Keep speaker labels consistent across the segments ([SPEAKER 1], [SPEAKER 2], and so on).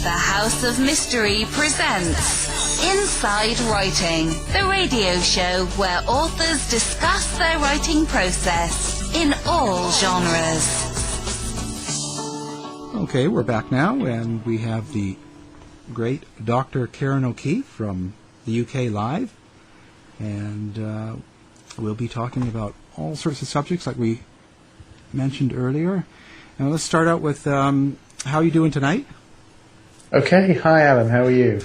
[SPEAKER 1] The House of Mystery presents Inside Writing, the radio show where authors discuss their writing process in all genres.
[SPEAKER 2] Okay, we're back now, and we have the great Dr. Ciaran O'Keefe from the UK live, and we'll be talking about all sorts of subjects like we mentioned earlier. Now let's start out with how are you doing tonight?
[SPEAKER 3] Okay, hi Alan, how are you?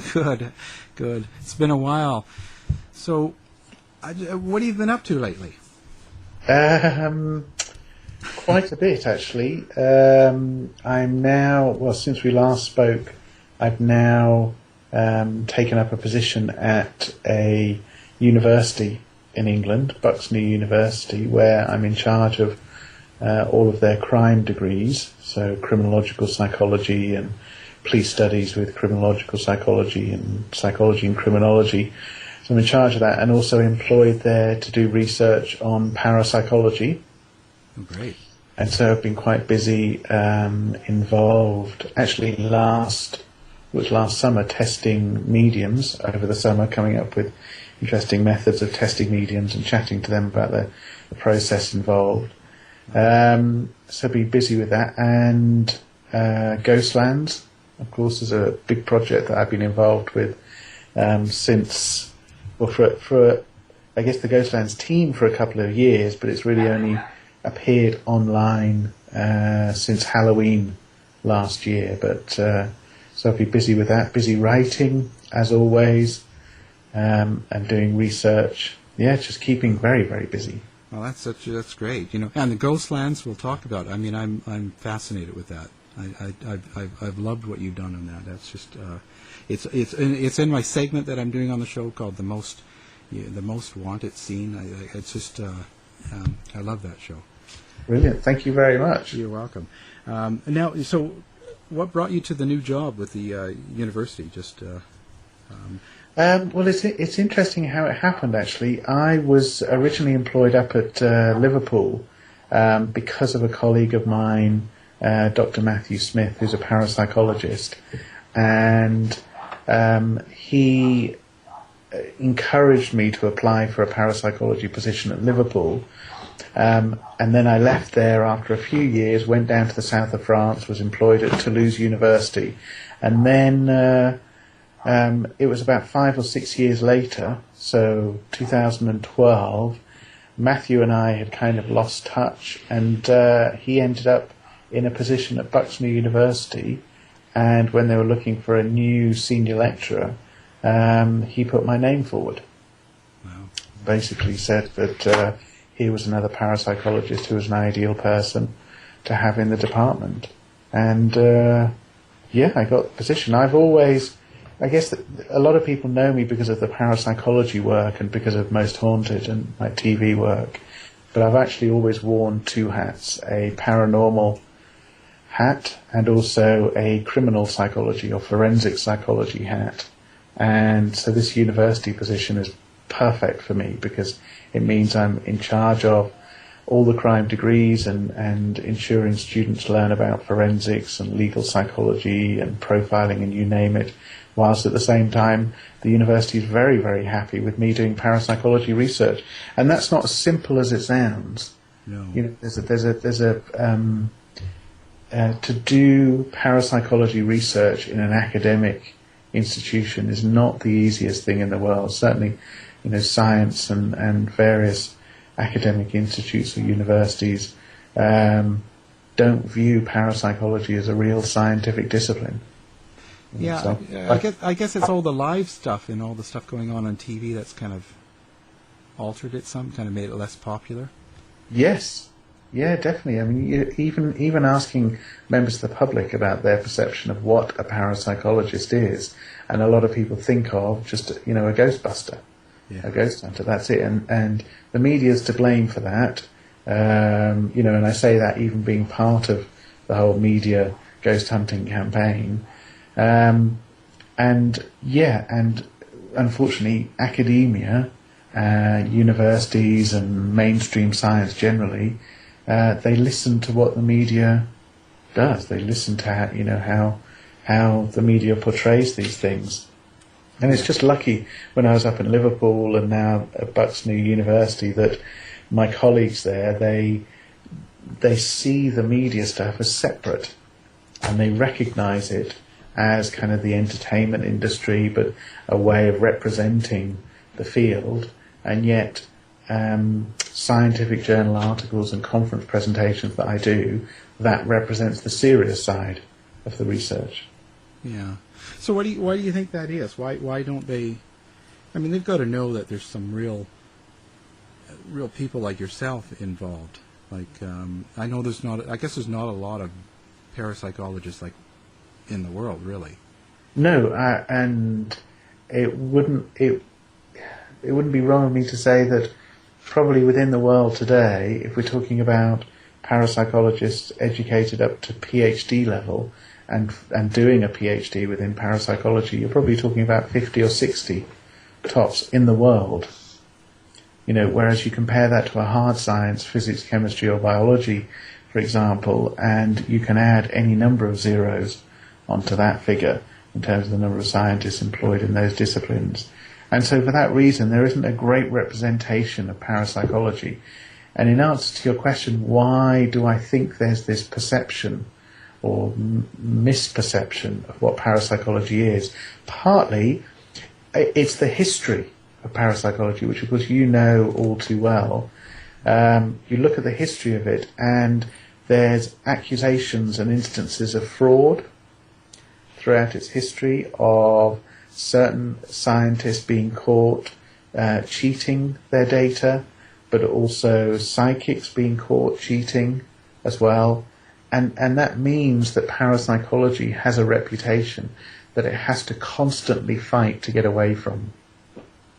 [SPEAKER 2] Good. It's been a while. So, what have you been up to lately?
[SPEAKER 3] Quite a bit actually. I'm now, well, since we last spoke, I've now taken up a position at a university in England, Buxton University, where I'm in charge of all of their crime degrees, so criminological psychology and police studies with criminological psychology and psychology and criminology. So I'm in charge of that, and also employed there to do research on parapsychology.
[SPEAKER 2] Oh, great.
[SPEAKER 3] And so I've been quite busy, involved, actually last summer, testing mediums over the summer, coming up with interesting methods of testing mediums and chatting to them about the process involved. So I've been busy with that, and Ghostlands, of course, is a big project that I've been involved with since, well, for I guess the Ghostlands team for a couple of years, but it's really only appeared online since Halloween last year. But so I've been busy with that, busy writing as always, and doing research. Yeah, just keeping very, very busy.
[SPEAKER 2] Well, that's great. You know, and the Ghostlands we'll talk about. I mean, I'm fascinated with that. I've loved what you've done on that. That's just it's in my segment that I'm doing on the show called the most wanted scene. It's just I love that show.
[SPEAKER 3] Brilliant. Thank you very much.
[SPEAKER 2] You're welcome. Now, so what brought you to the new job with the university?
[SPEAKER 3] Well, it's interesting how it happened, actually. I was originally employed up at Liverpool because of a colleague of mine, Dr. Matthew Smith, who's a parapsychologist, and he encouraged me to apply for a parapsychology position at Liverpool. And then I left there after a few years, went down to the south of France, was employed at Toulouse University, and then it was about 5 or 6 years later, so 2012, Matthew and I had kind of lost touch, and he ended up in a position at Buxton University, and when they were looking for a new senior lecturer, he put my name forward.
[SPEAKER 2] Wow. Basically
[SPEAKER 3] said that he was another parapsychologist who was an ideal person to have in the department. And yeah, I got the position. I've always, I guess that a lot of people know me because of the parapsychology work and because of Most Haunted and my TV work, but I've actually always worn two hats, a paranormal hat and also a criminal psychology or forensic psychology hat. And so this university position is perfect for me because it means I'm in charge of all the crime degrees and ensuring students learn about forensics and legal psychology and profiling and you name it, whilst at the same time the university is very, very happy with me doing parapsychology research. And that's not as simple as it sounds.
[SPEAKER 2] No.
[SPEAKER 3] You know, to do parapsychology research in an academic institution is not the easiest thing in the world. Certainly, you know, science and various academic institutes or universities don't view parapsychology as a real scientific discipline.
[SPEAKER 2] Yeah,
[SPEAKER 3] so,
[SPEAKER 2] I guess it's all the live stuff and all the stuff going on TV that's kind of altered it some, kind of made it less popular.
[SPEAKER 3] Yes, yeah, definitely. I mean, even asking members of the public about their perception of what a parapsychologist is, and a lot of people think of just, you know, a ghostbuster.
[SPEAKER 2] Yeah.
[SPEAKER 3] A ghost hunter, that's it, and the media's to blame for that, you know, and I say that even being part of the whole media ghost hunting campaign, and unfortunately academia, universities and mainstream science generally, they listen to what the media does. They listen to how how the media portrays these things. And it's just lucky when I was up in Liverpool and now at Bucks New University that my colleagues there, they see the media stuff as separate, and they recognise it as kind of the entertainment industry, but a way of representing the field, and yet scientific journal articles and conference presentations that I do, that represents the serious side of the research.
[SPEAKER 2] Yeah. So why do you think that is? Why don't they? I mean, they've got to know that there's some real people like yourself involved. Like I know there's not. I guess there's not a lot of parapsychologists like in the world, really. No,
[SPEAKER 3] and it wouldn't be wrong of me to say that probably within the world today, if we're talking about parapsychologists educated up to PhD level and doing a PhD within parapsychology, you're probably talking about 50 or 60 tops in the world. You know, whereas you compare that to a hard science, physics, chemistry or biology, for example, and you can add any number of zeros onto that figure in terms of the number of scientists employed in those disciplines. And so for that reason, there isn't a great representation of parapsychology. And in answer to your question, why do I think there's this perception or misperception of what parapsychology is? Partly, it's the history of parapsychology, which of course you know all too well. You look at the history of it, and there's accusations and instances of fraud throughout its history, of certain scientists being caught cheating their data, but also psychics being caught cheating as well. And that means that parapsychology has a reputation that it has to constantly fight to get away from.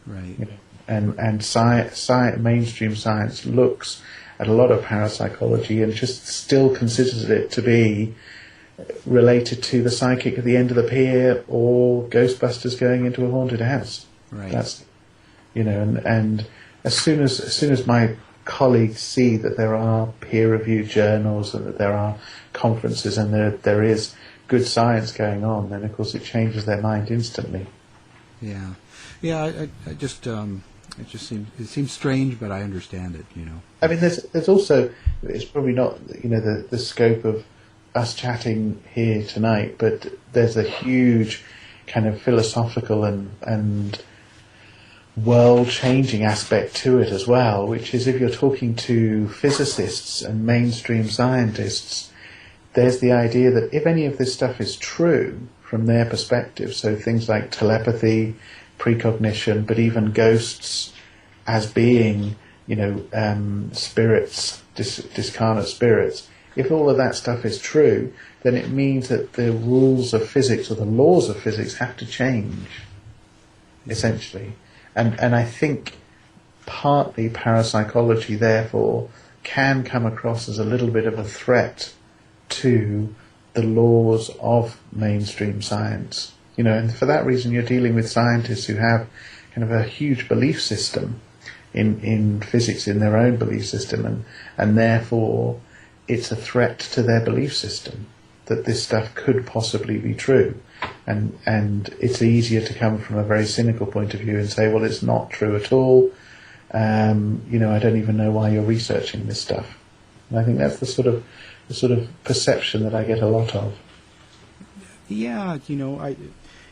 [SPEAKER 2] Right.
[SPEAKER 3] You know, and mainstream science looks at a lot of parapsychology and just still considers it to be related to the psychic at the end of the pier or Ghostbusters going into a haunted house.
[SPEAKER 2] Right.
[SPEAKER 3] That's, you know, and as soon as my colleagues see that there are peer-reviewed journals and that there are conferences and there is good science going on, then of course it changes their mind instantly.
[SPEAKER 2] Yeah, yeah. I just it seems strange, but I understand it. You know.
[SPEAKER 3] I mean, there's also, it's probably not, you know, the scope of us chatting here tonight, but there's a huge kind of philosophical and world-changing aspect to it as well, which is if you're talking to physicists and mainstream scientists, there's the idea that if any of this stuff is true from their perspective, so things like telepathy, precognition, but even ghosts as being, you know, spirits, discarnate spirits, if all of that stuff is true, then it means that the rules of physics or the laws of physics have to change, essentially. And I think partly parapsychology, therefore, can come across as a little bit of a threat to the laws of mainstream science. You know, and for that reason you're dealing with scientists who have kind of a huge belief system in physics, in their own belief system, and therefore it's a threat to their belief system that this stuff could possibly be true. And it's easier to come from a very cynical point of view and say, well, it's not true at all. You know, I don't even know why you're researching this stuff. And I think that's the sort of perception that I get a lot of.
[SPEAKER 2] Yeah, you know,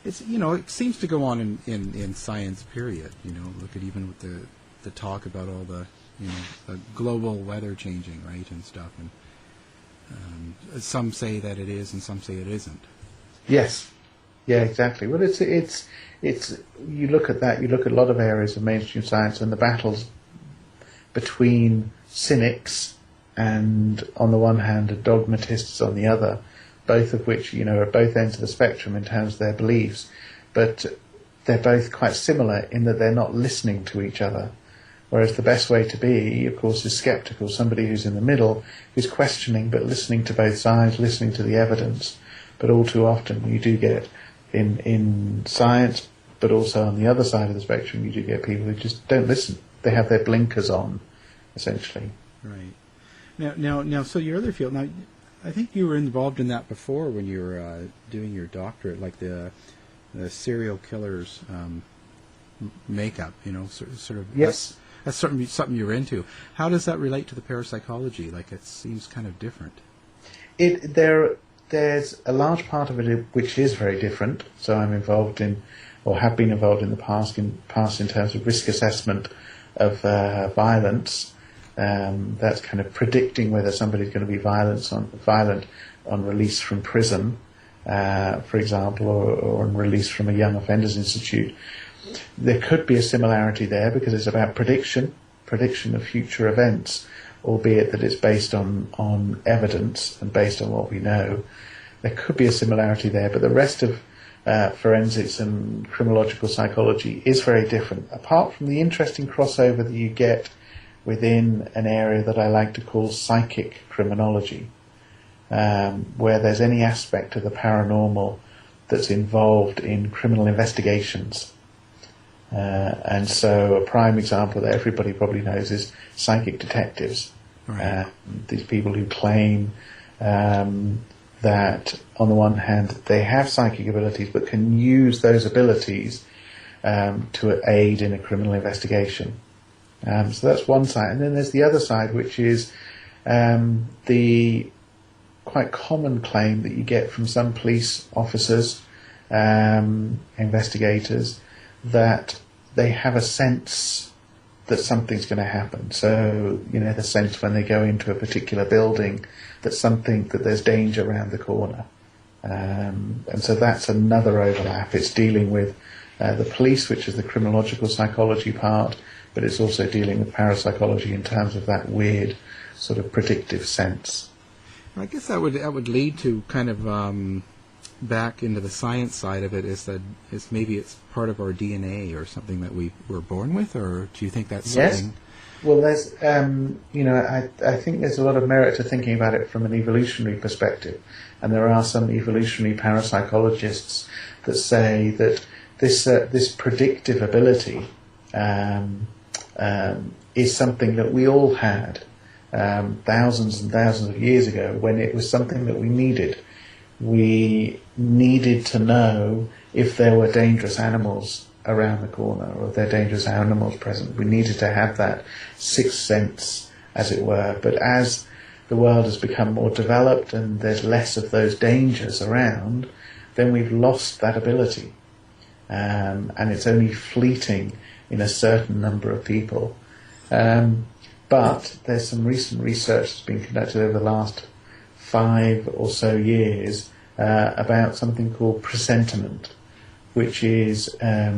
[SPEAKER 2] it's, you know, it seems to go on in science, period. You know, look at even with the talk about all the, you know, the global weather changing, right, and stuff. And some say that it is, and some say it isn't.
[SPEAKER 3] Yes. Yeah, exactly. Well, it's you look at that. You look at a lot of areas of mainstream science, and the battles between cynics and, on the one hand, dogmatists on the other, both of which, you know, are both ends of the spectrum in terms of their beliefs, but they're both quite similar in that they're not listening to each other. Whereas the best way to be, of course, is skeptical, somebody who's in the middle, who's questioning but listening to both sides, listening to the evidence. But all too often you do get in science, but also on the other side of the spectrum, you do get people who just don't listen. They have their blinkers on, essentially.
[SPEAKER 2] Right. Now. So your other field. Now, I think you were involved in that before when you were doing your doctorate, like the serial killers makeup. Sort of.
[SPEAKER 3] Yes.
[SPEAKER 2] That's something you're into. How does that relate to the parapsychology? Like, it seems kind of different.
[SPEAKER 3] There's a large part of it which is very different. So I'm involved in, or have been involved in the past in terms of risk assessment of violence. That's kind of predicting whether somebody's going to be violent on release from prison, for example, or on release from a young offenders institute. There could be a similarity there because it's about prediction of future events, albeit that it's based on evidence and based on what we know. There could be a similarity there, but the rest of forensics and criminological psychology is very different, apart from the interesting crossover that you get within an area that I like to call psychic criminology, where there's any aspect of the paranormal that's involved in criminal investigations. And so a prime example that everybody probably knows is psychic detectives.
[SPEAKER 2] Right.
[SPEAKER 3] These people who claim that on the one hand they have psychic abilities but can use those abilities to aid in a criminal investigation. So that's one side. And then there's the other side, which is the quite common claim that you get from some police officers, investigators, that they have a sense that something's going to happen. So, the sense when they go into a particular building that there's danger around the corner. And so that's another overlap. It's dealing with the police, which is the criminological psychology part, but it's also dealing with parapsychology in terms of that weird sort of predictive sense.
[SPEAKER 2] I guess that would lead to kind of back into the science side of it. Is maybe it's part of our DNA or something that we were born with, or do you think that's something?
[SPEAKER 3] Yes. Well, there's I think there's a lot of merit to thinking about it from an evolutionary perspective, and there are some evolutionary parapsychologists that say that this predictive ability is something that we all had thousands and thousands of years ago, when it was something that we needed. We needed to know if there were dangerous animals around the corner or if there were dangerous animals present. We needed to have that sixth sense, as it were. But as the world has become more developed and there's less of those dangers around, then we've lost that ability. And it's only fleeting in a certain number of people. But there's some recent research that's been conducted over the last 5 or so years about something called presentiment, which is a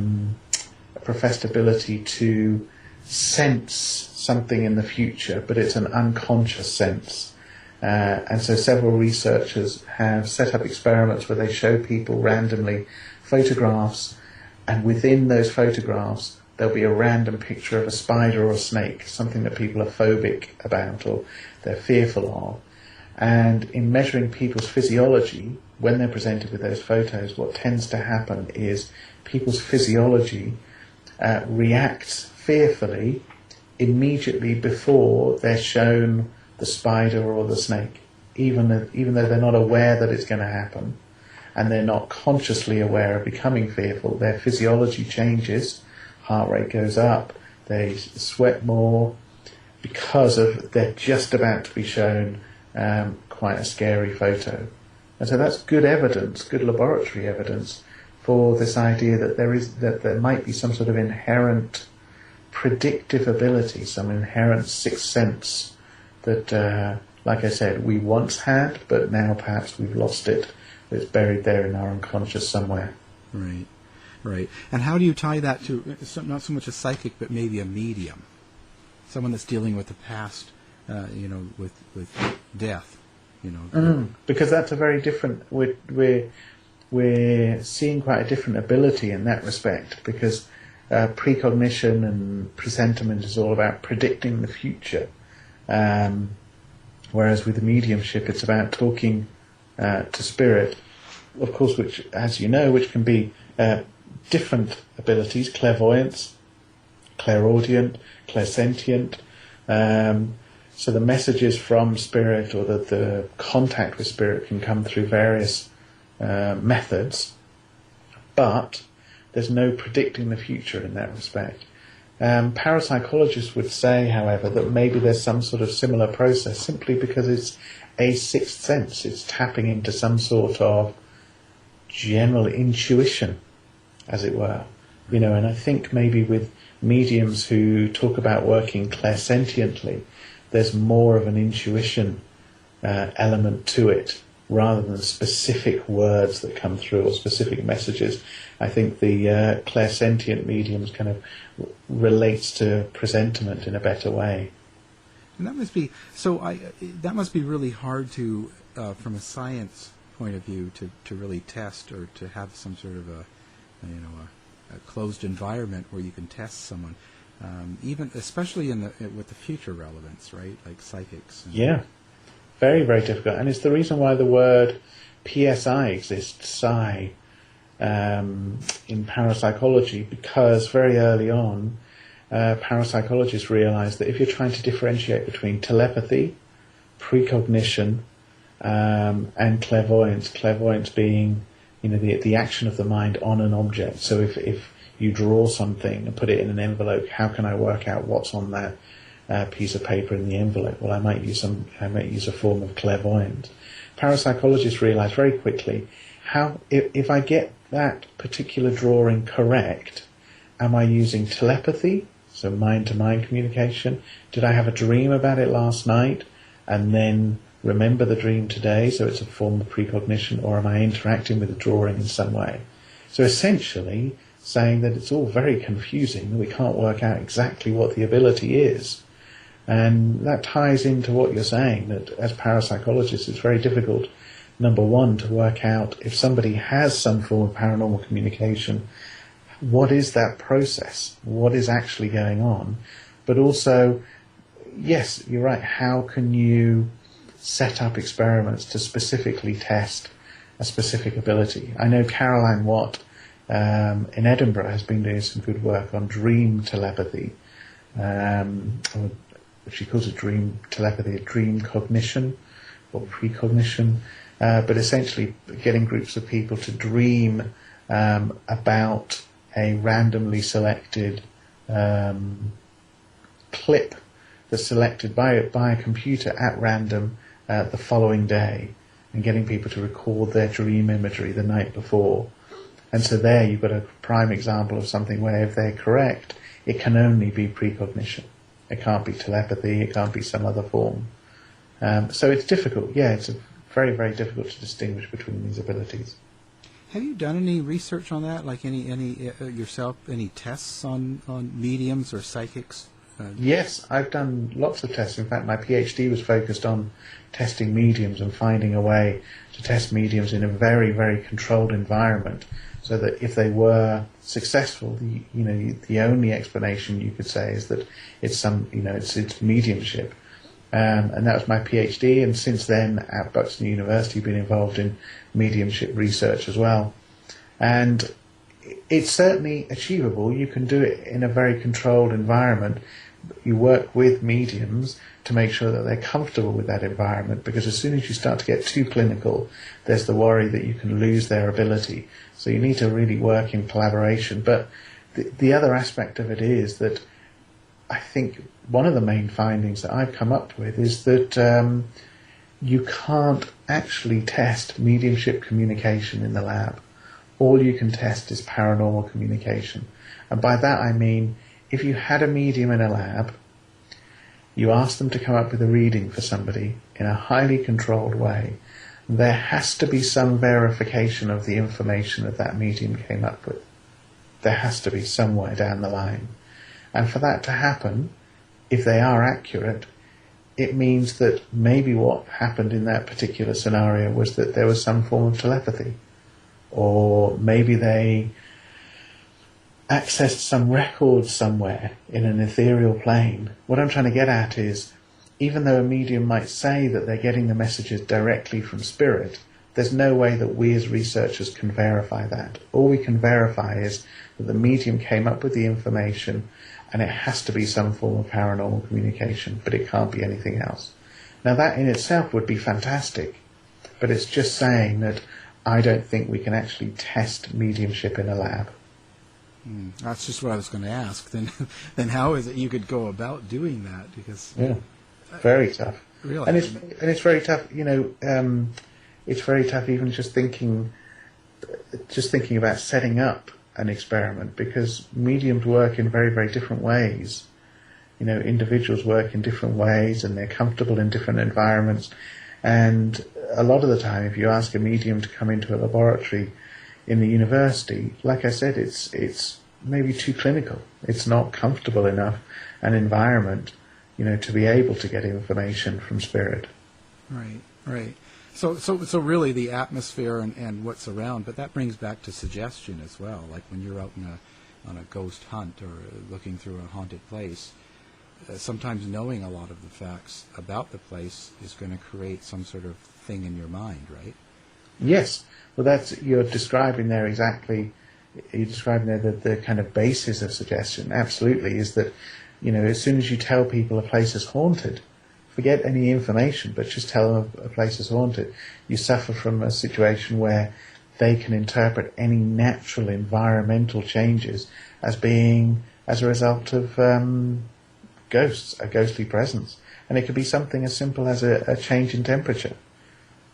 [SPEAKER 3] professed ability to sense something in the future, but it's an unconscious sense. And so several researchers have set up experiments where they show people randomly photographs, and within those photographs there'll be a random picture of a spider or a snake, something that people are phobic about or they're fearful of. And in measuring people's physiology, when they're presented with those photos, what tends to happen is people's physiology reacts fearfully immediately before they're shown the spider or the snake, even though they're not aware that it's going to happen, and they're not consciously aware of becoming fearful. Their physiology changes, heart rate goes up, they sweat more, because they're just about to be shown quite a scary photo. And so that's good evidence, good laboratory evidence for this idea that there might be some sort of inherent predictive ability, some inherent sixth sense that, like I said, we once had, but now perhaps we've lost it. It's buried there in our unconscious somewhere.
[SPEAKER 2] Right, right. And how do you tie that to, not so much a psychic, but maybe a medium? Someone that's dealing with the past, with death,
[SPEAKER 3] Because that's a very different, we're seeing quite a different ability in that respect, because precognition and presentiment is all about predicting the future, whereas with the mediumship it's about talking to spirit, of course, which, as you know, which can be different abilities: clairvoyance, clairaudient, clairsentient, So the messages from spirit, or the contact with spirit, can come through various methods, but there's no predicting the future in that respect. Parapsychologists would say, however, that maybe there's some sort of similar process, simply because it's a sixth sense. It's tapping into some sort of general intuition, as it were. And I think maybe with mediums who talk about working clairsentiently, there's more of an intuition element to it, rather than specific words that come through or specific messages. I think the clairsentient mediums kind of relates to presentiment in a better way.
[SPEAKER 2] And that must be that must be really hard to, from a science point of view, to really test, or to have some sort of a closed environment where you can test someone, even especially with the future relevance, right? Like psychics.
[SPEAKER 3] Yeah, very, very difficult, and it's the reason why the word PSI exists, psi, in parapsychology, because very early on, parapsychologists realized that if you're trying to differentiate between telepathy, precognition, and clairvoyance being, the action of the mind on an object. So if you draw something and put it in an envelope, how can I work out what's on that piece of paper in the envelope? Well, I might use a form of clairvoyance. Parapsychologists realize very quickly, if I get that particular drawing correct, am I using telepathy, so mind-to-mind communication? Did I have a dream about it last night and then remember the dream today, so it's a form of precognition, or am I interacting with the drawing in some way? So essentially saying that it's all very confusing, we can't work out exactly what the ability is. And that ties into what you're saying, that as parapsychologists it's very difficult, number one, to work out if somebody has some form of paranormal communication, what is that process? What is actually going on? But also, yes, you're right, how can you set up experiments to specifically test a specific ability? I know Caroline Watt in Edinburgh has been doing some good work on dream telepathy. Or she calls it dream telepathy, dream cognition or precognition. But essentially getting groups of people to dream about a randomly selected clip that's selected by a computer at random the following day, and getting people to record their dream imagery the night before. And so there you've got a prime example of something where, if they're correct, it can only be precognition. It can't be telepathy, it can't be some other form. So it's difficult, it's very, very difficult to distinguish between these abilities.
[SPEAKER 2] Have you done any research on that, like any yourself, any tests on mediums or psychics?
[SPEAKER 3] Yes, I've done lots of tests. In fact, my PhD was focused on testing mediums and finding a way to test mediums in a very, very controlled environment, so that if they were successful, the only explanation you could say is that it's mediumship. And that was my PhD, and since then at Buxton University been involved in mediumship research as well. And it's certainly achievable. You can do it in a very controlled environment. You work with mediums to make sure that they're comfortable with that environment, because as soon as you start to get too clinical, there's the worry that you can lose their ability. So you need to really work in collaboration. But the other aspect of it is that I think one of the main findings that I've come up with is that you can't actually test mediumship communication in the lab. All you can test is paranormal communication. And by that I mean, if you had a medium in a lab, you asked them to come up with a reading for somebody in a highly controlled way, there has to be some verification of the information that medium came up with. There has to be somewhere down the line. And for that to happen, if they are accurate, it means that maybe what happened in that particular scenario was that there was some form of telepathy. Or maybe they accessed some record somewhere in an ethereal plane. What I'm trying to get at is, even though a medium might say that they're getting the messages directly from spirit, there's no way that we as researchers can verify that. All we can verify is that the medium came up with the information and it has to be some form of paranormal communication, but it can't be anything else. Now that in itself would be fantastic, but it's just saying that I don't think we can actually test mediumship in a lab.
[SPEAKER 2] That's just what I was going to ask. Then how is it you could go about doing that? Because
[SPEAKER 3] very tough.
[SPEAKER 2] Really,
[SPEAKER 3] and it's very tough. It's very tough even just thinking about setting up an experiment, because mediums work in very, very different ways. Individuals work in different ways, and they're comfortable in different environments. And a lot of the time, if you ask a medium to come into a laboratory in the university, like I said, it's maybe too clinical. It's not comfortable enough an environment, to be able to get information from spirit.
[SPEAKER 2] Right. So really the atmosphere and what's around, but that brings back to suggestion as well. Like when you're out on a ghost hunt or looking through a haunted place, sometimes knowing a lot of the facts about the place is going to create some sort of thing in your mind, right?
[SPEAKER 3] Yes. Well, you're describing there exactly. You're describing there the kind of basis of suggestion. Absolutely, is that as soon as you tell people a place is haunted, forget any information, but just tell them a place is haunted, you suffer from a situation where they can interpret any natural environmental changes as being as a result of ghosts, a ghostly presence. And it could be something as simple as a change in temperature.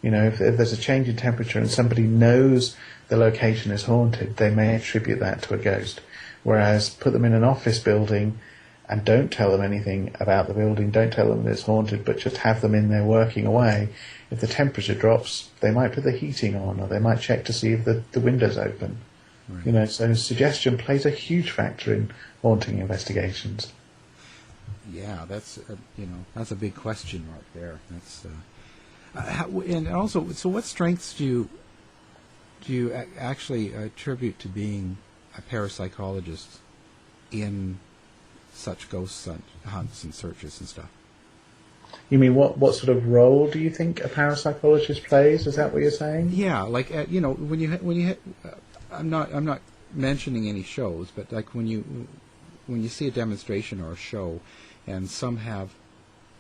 [SPEAKER 3] If there's a change in temperature and somebody knows the location is haunted, they may attribute that to a ghost. Whereas put them in an office building and don't tell them anything about the building, don't tell them that it's haunted, but just have them in there working away. If the temperature drops, they might put the heating on, or they might check to see if the window's open. Right. So suggestion plays a huge factor in haunting investigations.
[SPEAKER 2] Yeah, that's a big question right there. That's and also, so what strengths do you actually attribute to being a parapsychologist in such ghost hunts and searches and stuff?
[SPEAKER 3] You mean what sort of role do you think a parapsychologist plays? Is that what you're saying?
[SPEAKER 2] Yeah, like when you I'm not mentioning any shows, but like when you see a demonstration or a show, and some have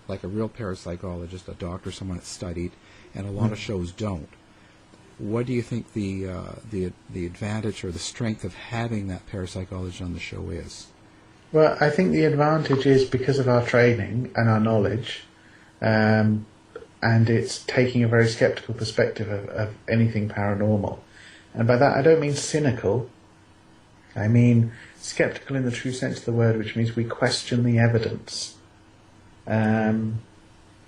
[SPEAKER 2] like a real parapsychologist, a doctor, someone that's studied, and a lot of shows don't. What do you think the advantage or the strength of having that parapsychologist on the show is?
[SPEAKER 3] Well, I think the advantage is because of our training and our knowledge, and it's taking a very skeptical perspective of anything paranormal. And by that I don't mean cynical. I mean skeptical in the true sense of the word, which means we question the evidence.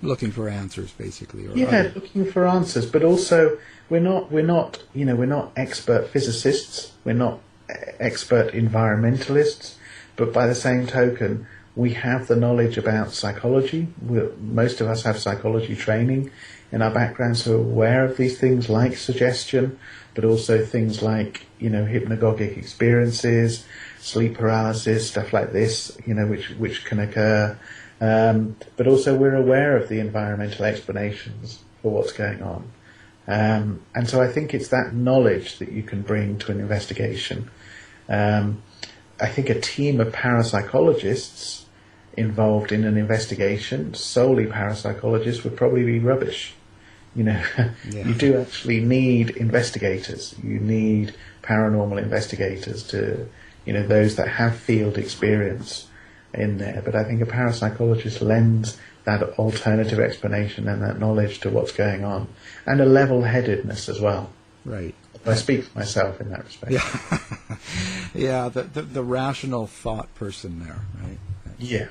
[SPEAKER 2] Looking for answers, basically.
[SPEAKER 3] Looking for answers, but also we're not expert physicists, we're not expert environmentalists, but by the same token, we have the knowledge about psychology. Most of us have psychology training in our background, so we're aware of these things like suggestion, but also things like hypnagogic experiences, sleep paralysis, stuff like this, which can occur. But also we're aware of the environmental explanations for what's going on. And so I think it's that knowledge that you can bring to an investigation. I think a team of parapsychologists involved in an investigation, solely parapsychologists, would probably be rubbish. You do actually need investigators. You need paranormal investigators to, those that have field experience in there. But I think a parapsychologist lends that alternative explanation and that knowledge to what's going on, and a level-headedness as well.
[SPEAKER 2] Right.
[SPEAKER 3] I speak for myself in that respect.
[SPEAKER 2] Yeah, the rational thought person there, right?
[SPEAKER 3] Yeah.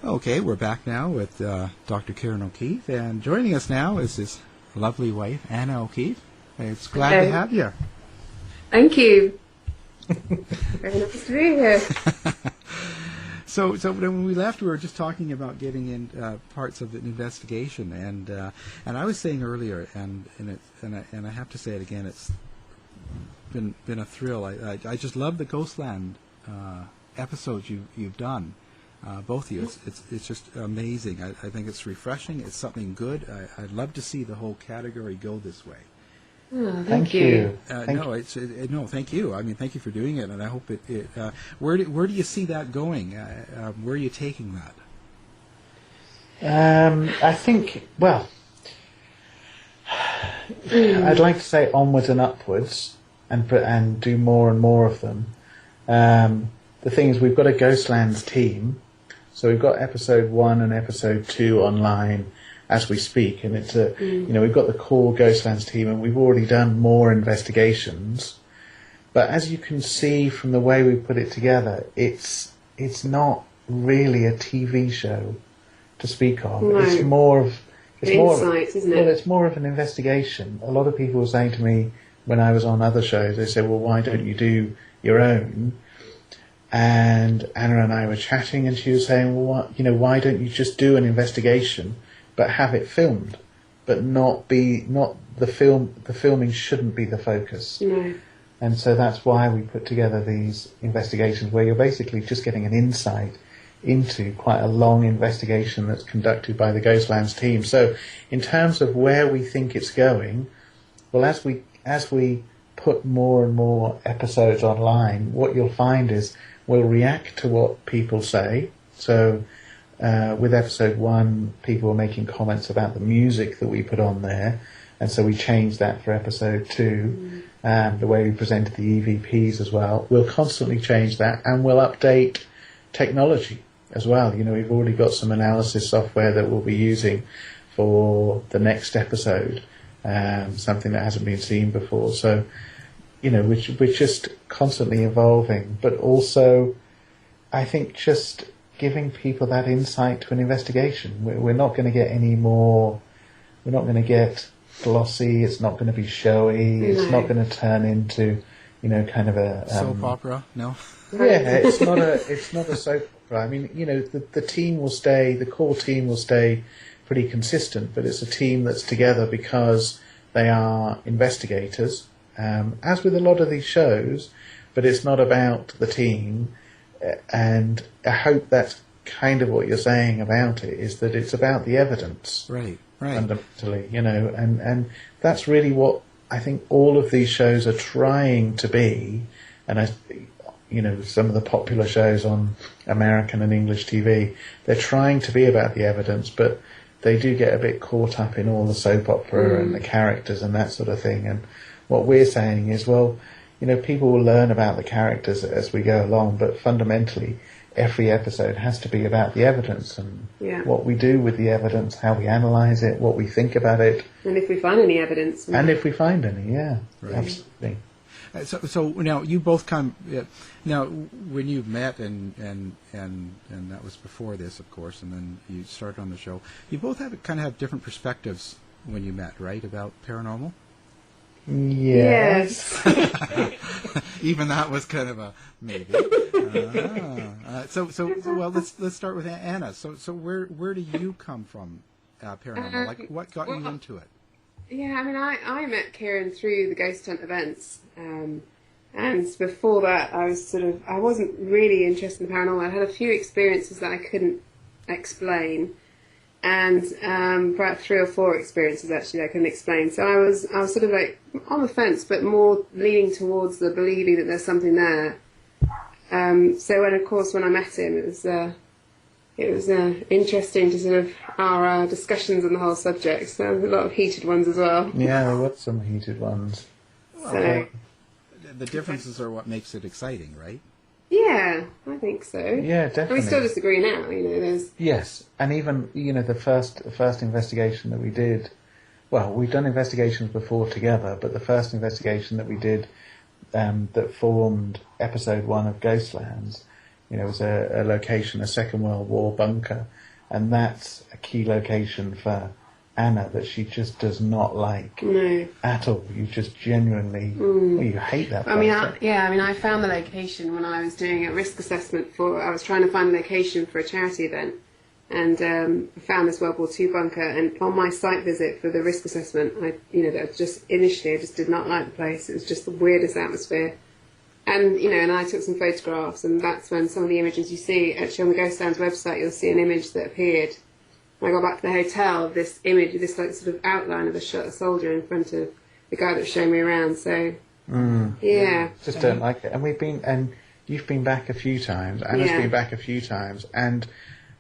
[SPEAKER 2] Okay, we're back now with Dr. Ciaran O'Keefe, and joining us now is his lovely wife, Anna O'Keefe. It's glad to have you.
[SPEAKER 4] Thank you. Very nice to be here.
[SPEAKER 2] So when we left, we were just talking about getting in parts of an investigation, and I was saying earlier, and I have to say it again, it's been a thrill. I just love the Ghostland episodes you've done, both of you. It's just amazing. I think it's refreshing. It's something good. I'd love to see the whole category go this way.
[SPEAKER 4] Oh,
[SPEAKER 3] Thank you.
[SPEAKER 2] No, thank you. I mean, thank you for doing it, and I hope where do you see that going? Where are you taking that?
[SPEAKER 3] I think, well, I'd like to say onwards and upwards, and do more and more of them. The thing is, we've got a Ghostlands team, so we've got episode 1 and episode 2 online as we speak, and it's we've got the core Ghostlands team, and we've already done more investigations. But as you can see from the way we put it together, it's not really a TV show to speak of.
[SPEAKER 4] No.
[SPEAKER 3] It's more of
[SPEAKER 4] insight, isn't it?
[SPEAKER 3] Well, it's more of an investigation. A lot of people were saying to me when I was on other shows, they said, "Well, why don't you do your own?" And Anna and I were chatting, and she was saying, "Well, why don't you just do an investigation, but have it filmed, but not the film. The filming shouldn't be the focus."
[SPEAKER 4] No.
[SPEAKER 3] And so that's why we put together these investigations, where you're basically just getting an insight into quite a long investigation that's conducted by the Ghostlands team. So in terms of where we think it's going, well, as we put more and more episodes online, what you'll find is we'll react to what people say. So with episode 1, people were making comments about the music that we put on there, and so we changed that for episode 2. The way we presented the EVPs as well. We'll constantly change that, and we'll update technology as well. We've already got some analysis software that we'll be using for the next episode, something that hasn't been seen before. So, we're just constantly evolving, but also, I think, just giving people that insight to an investigation. We're not going to get any more. We're not going to get glossy. It's not going to be showy.
[SPEAKER 4] No.
[SPEAKER 3] It's not going to turn into, kind of a
[SPEAKER 2] Soap opera? No.
[SPEAKER 3] Yeah, it's not a soap opera. I mean, the team will stay. The core team will stay pretty consistent, but it's a team that's together because they are investigators, as with a lot of these shows. But it's not about the team, and I hope that's kind of what you're saying about it, is that it's about the evidence.
[SPEAKER 2] Right.
[SPEAKER 3] Fundamentally, and that's really what I think all of these shows are trying to be. And some of the popular shows on American and English TV, they're trying to be about the evidence, but they do get a bit caught up in all the soap opera and the characters and that sort of thing. And what we're saying is, well, people will learn about the characters as we go along, but fundamentally, every episode has to be about the evidence and what we do with the evidence, how we analyse it, what we think about it.
[SPEAKER 4] And if we find any evidence.
[SPEAKER 3] And if we find any,
[SPEAKER 2] Right.
[SPEAKER 3] Absolutely.
[SPEAKER 2] So now you both now when you met and that was before this, of course, and then you started on the show. You both have different perspectives when you met, right, about paranormal?
[SPEAKER 3] Yes.
[SPEAKER 2] Even that was kind of a maybe. So well, let's start with Anna. So where do you come from, paranormal? Like, what got you into it?
[SPEAKER 4] Yeah, I mean, I met Ciaran through the ghost hunt events, and before that, I wasn't really interested in the paranormal. I had a few experiences that I couldn't explain, and about 3 or 4 experiences actually that I couldn't explain. So I was sort of like on the fence, but more leaning towards the believing that there's something there. So when I met him, it was interesting to sort of our discussions on the whole subject. So there was a lot of heated ones as well.
[SPEAKER 3] Yeah, there were some heated ones.
[SPEAKER 4] So
[SPEAKER 2] the differences are what makes it exciting, right?
[SPEAKER 4] yeah, I think so.
[SPEAKER 3] Yeah, definitely.
[SPEAKER 4] And we still disagree now. There's
[SPEAKER 3] Yes, and even the first investigation that we did. Well, we've done investigations before together, but the first investigation that we did that formed episode 1 of Ghostlands, was a location, a Second World War bunker, and that's a key location for Anna that she just does not like at all. You just genuinely, you hate that place.
[SPEAKER 4] I found the location when I was doing a risk assessment I was trying to find a location for a charity event, and I found this World War II bunker, and on my site visit for the risk assessment, I just did not like the place. It was just the weirdest atmosphere. And, and I took some photographs, and that's when some of the images you see, actually on the Ghostlands website, you'll see an image that appeared. When I got back to the hotel, this image, this sort of outline of a soldier in front of the guy that showed me around. So yeah,
[SPEAKER 3] just don't like it. And you've been back a few times. Anna's been back a few times, and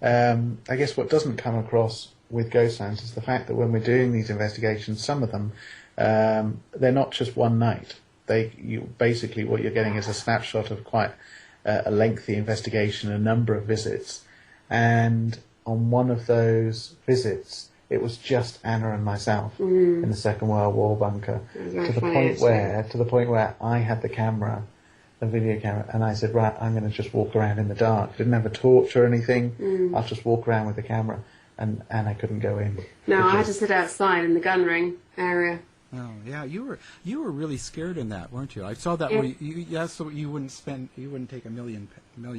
[SPEAKER 3] I guess what doesn't come across with ghost lands is the fact that when we're doing these investigations, some of them they're not just one night. Basically what you're getting is a snapshot of quite a lengthy investigation, a number of visits, and on one of those visits, it was just Anna and myself in the Second World War bunker, to the point where I had the camera, the video camera, and I said, right, I'm going to just walk around in the dark. Didn't have a torch or anything. I'll just walk around with the camera, and I couldn't go in.
[SPEAKER 4] No, I had to sit outside in the gun ring area.
[SPEAKER 2] Oh yeah, you were really scared in that, weren't you? I saw that. So you wouldn't take a million.
[SPEAKER 4] No,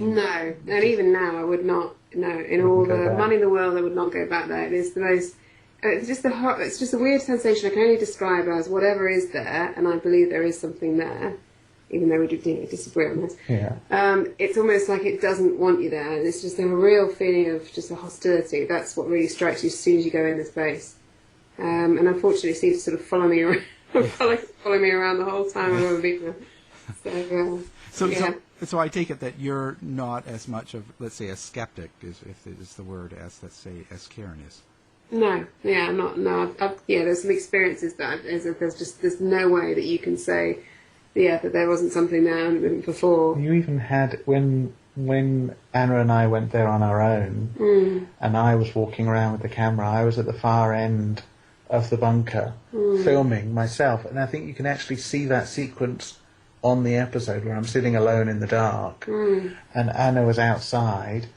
[SPEAKER 4] and even now I would not. No, in all the money in the world, I would not go back there. It is the most. It's just a weird sensation. I can only describe as whatever is there, and I believe there is something there, even though we do disagree on this.
[SPEAKER 3] Yeah.
[SPEAKER 4] It's almost like it doesn't want you there, and it's just a real feeling of just a hostility. That's what really strikes you as soon as you go in this place. And unfortunately, it seems to sort of follow me around, follow me around the whole time I've ever been there.
[SPEAKER 2] So I take it that you're not as much of, let's say, a skeptic, if it is the word, as Ciaran is.
[SPEAKER 4] No, yeah, I'm not. No, there's some experiences there's no way that you can say, that there wasn't something there before.
[SPEAKER 3] You even had when Anna and I went there on our own, and I was walking around with the camera. I was at the far end of the bunker filming myself, and I think you can actually see that sequence on the episode where I'm sitting alone in the dark, and Anna was outside,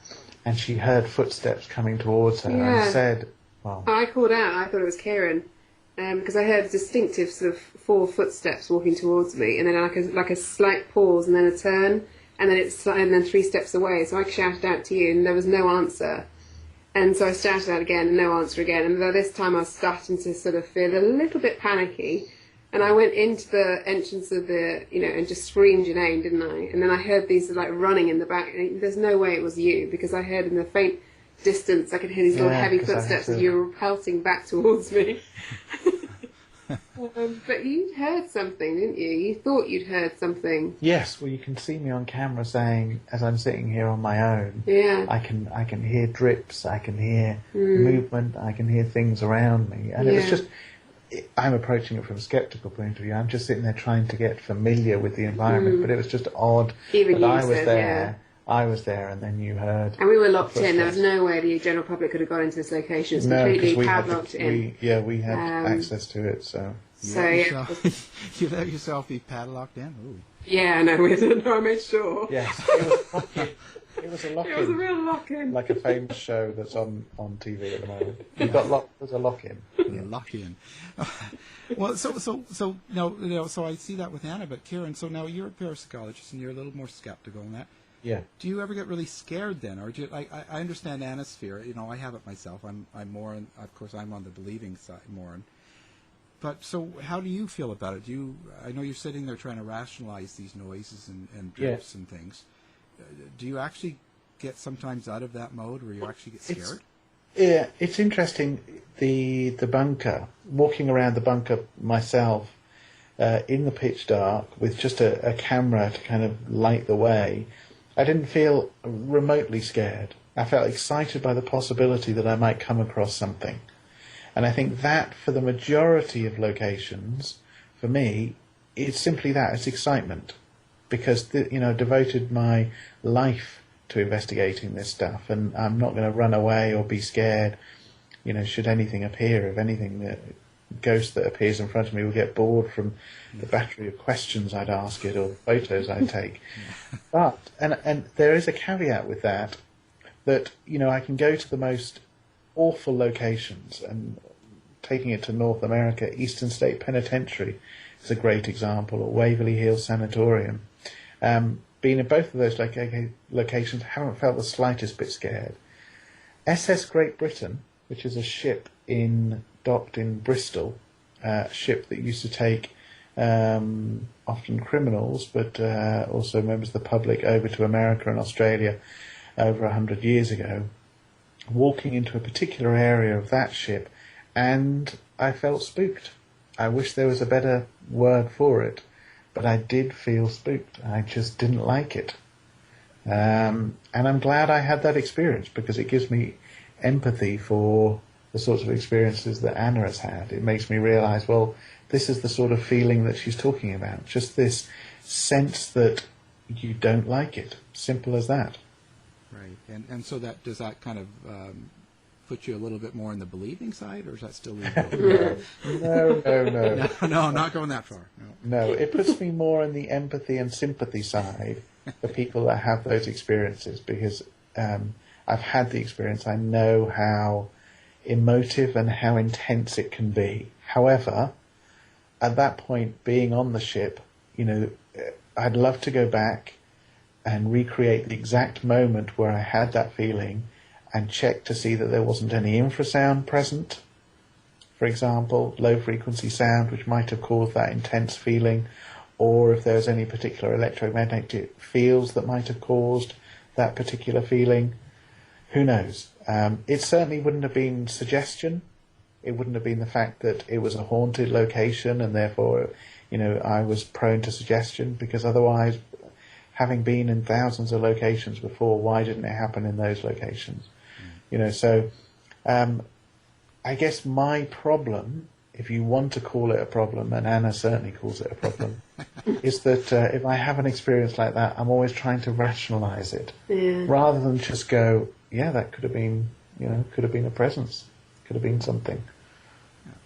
[SPEAKER 3] and she heard footsteps coming towards her, and said, "Well."
[SPEAKER 4] I called out. I thought it was Ciaran, because I heard distinctive sort of 4 footsteps walking towards me, and then like a slight pause, and then a turn, and then 3 steps away. So I shouted out to you, and there was no answer. And so I shouted out again, and no answer again. And by this time I was starting to sort of feel a little bit panicky. And I went into the entrance of and just screamed your name, didn't I? And then I heard these like running in the back. And there's no way it was you, because I heard in the faint distance, I could hear these little heavy footsteps as you were pelting back towards me. But you'd heard something, didn't you? You thought you'd heard something.
[SPEAKER 3] Yes, well, you can see me on camera saying, as I'm sitting here on my own, I can hear drips, I can hear movement, I can hear things around me. And it was just, I'm approaching it from a skeptical point of view. I'm just sitting there trying to get familiar with the environment, but it was just odd that I was there. I was there, and then you heard.
[SPEAKER 4] And we were locked in. There was no way the general public could have got into this location. It was completely padlocked in.
[SPEAKER 3] We had access to it, so.
[SPEAKER 2] You let yourself be padlocked in? Ooh.
[SPEAKER 4] Yeah, no, I made sure.
[SPEAKER 3] Yes, it was a lock-in.
[SPEAKER 4] It was a real lock-in.
[SPEAKER 3] Like a famous show that's on TV at the moment. You got locked. There's a lock-in.
[SPEAKER 2] Yeah, lock-in. Well, so I see that with Anna, but Ciaran, so now you're a parapsychologist and you're a little more skeptical in that.
[SPEAKER 3] Yeah.
[SPEAKER 2] Do you ever get really scared then, or do you, I understand Anna's fear. I have it myself. I'm more, of course, I'm on the believing side more. But so, how do you feel about it? I know you're sitting there trying to rationalize these noises and drifts and things. Do you actually get sometimes out of that mode where you actually get scared?
[SPEAKER 3] It's interesting. The bunker, walking around the bunker myself in the pitch dark with just a camera to kind of light the way. I didn't feel remotely scared. I felt excited by the possibility that I might come across something. And I think that, for the majority of locations, for me, it's simply that. It's excitement. Because, devoted my life to investigating this stuff, and I'm not going to run away or be scared, should anything appear. If anything, ghost that appears in front of me will get bored from the battery of questions I'd ask it or photos I'd take. But, and there is a caveat with that I can go to the most awful locations, and taking it to North America, Eastern State Penitentiary is a great example, or Waverly Hills Sanatorium. Being in both of those locations, haven't felt the slightest bit scared. SS Great Britain, which is a ship docked in Bristol, a ship that used to take often criminals, but also members of the public over to America and Australia over 100 years ago. Walking into a particular area of that ship, and I felt spooked. I wish there was a better word for it, but I did feel spooked. I just didn't like it. And I'm glad I had that experience, because it gives me empathy for the sorts of experiences that Anna has had. It makes me realise, well, this is the sort of feeling that she's talking about. Just this sense that you don't like it. Simple as that.
[SPEAKER 2] Right. And so does that kind of put you a little bit more in the believing side, or is that still legal?
[SPEAKER 3] No,
[SPEAKER 2] not going that far.
[SPEAKER 3] No, it puts me more in the empathy and sympathy side for people that have those experiences, because I've had the experience. I know how emotive and how intense it can be. However, at that point, being on the ship, I'd love to go back and recreate the exact moment where I had that feeling and check to see that there wasn't any infrasound present, for example, low frequency sound, which might have caused that intense feeling, or if there's any particular electromagnetic fields that might have caused that particular feeling. Who knows? It certainly wouldn't have been suggestion. It wouldn't have been the fact that it was a haunted location and therefore, I was prone to suggestion, because otherwise, having been in thousands of locations before, why didn't it happen in those locations? So I guess my problem, if you want to call it a problem, and Anna certainly calls it a problem, is that if I have an experience like that, I'm always trying to rationalise it, rather than just go, yeah, that could have been, could have been a presence, could have been something.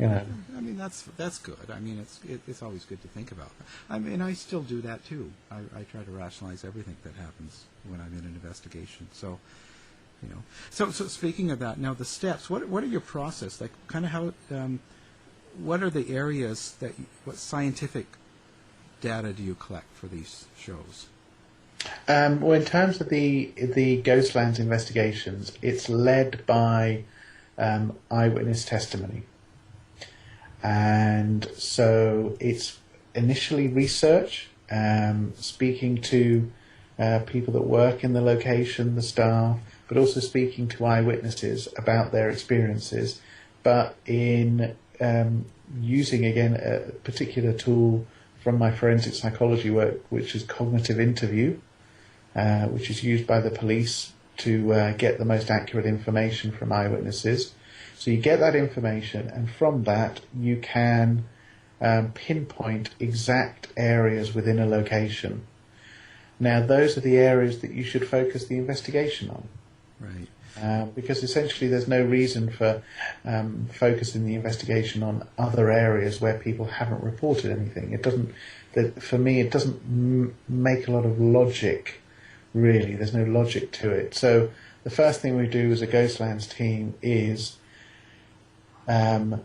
[SPEAKER 2] I mean, that's good. I mean, it's always good to think about. I mean, I still do that too. I try to rationalize everything that happens when I'm in an investigation. So, So speaking of that, now the steps. What are your process? Like, kind of how? What are the areas what scientific data do you collect for these shows?
[SPEAKER 3] Well, in terms of the Ghostlands investigations, it's led by eyewitness testimony. And so it's initially research, speaking to people that work in the location, the staff, but also speaking to eyewitnesses about their experiences, but in using, again, a particular tool from my forensic psychology work, which is cognitive interview, which is used by the police to get the most accurate information from eyewitnesses. So you get that information, and from that you can pinpoint exact areas within a location. Now, those are the areas that you should focus the investigation on.
[SPEAKER 2] Right.
[SPEAKER 3] Because essentially there's no reason for focusing the investigation on other areas where people haven't reported anything. It doesn't, for me, it doesn't make a lot of logic, really. There's no logic to it. So the first thing we do as a Ghostlands team is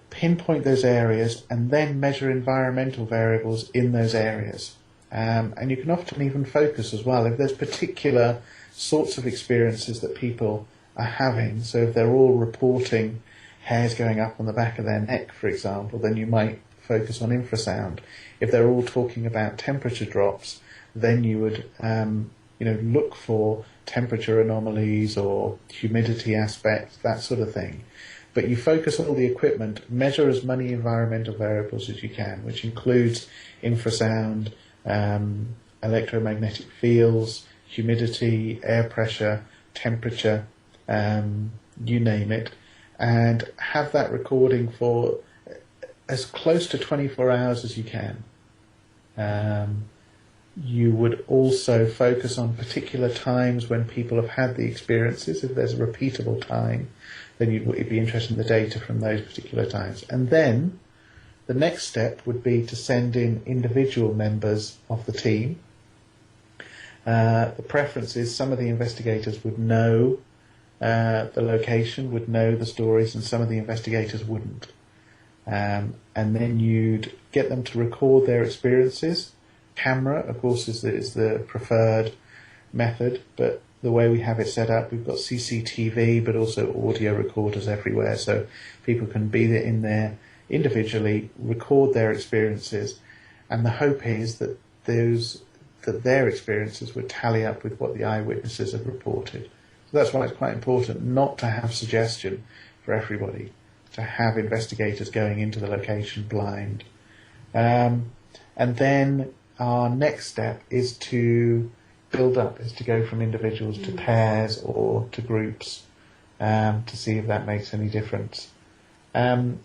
[SPEAKER 3] pinpoint those areas and then measure environmental variables in those areas. And you can often even focus as well if there's particular sorts of experiences that people are having. So if they're all reporting hairs going up on the back of their neck, for example, then you might focus on infrasound. If they're all talking about temperature drops, then you would look for temperature anomalies or humidity aspects, that sort of thing. But you focus all the equipment, measure as many environmental variables as you can, which includes infrasound, electromagnetic fields, humidity, air pressure, temperature, you name it, and have that recording for as close to 24 hours as you can. You would also focus on particular times when people have had the experiences. If there's a repeatable time, then you'd be interested in the data from those particular times. And then the next step would be to send in individual members of the team. The preference is some of the investigators would know the location, would know the stories, and some of the investigators wouldn't. And then you'd get them to record their experiences. Camera, of course, is the preferred method, but the way we have it set up, we've got CCTV, but also audio recorders everywhere, so people can be in there individually, record their experiences, and the hope is that their experiences would tally up with what the eyewitnesses have reported. So that's why it's quite important not to have suggestion for everybody, to have investigators going into the location blind, And then our next step is to build up, is to go from individuals to pairs or to groups, to see if that makes any difference. And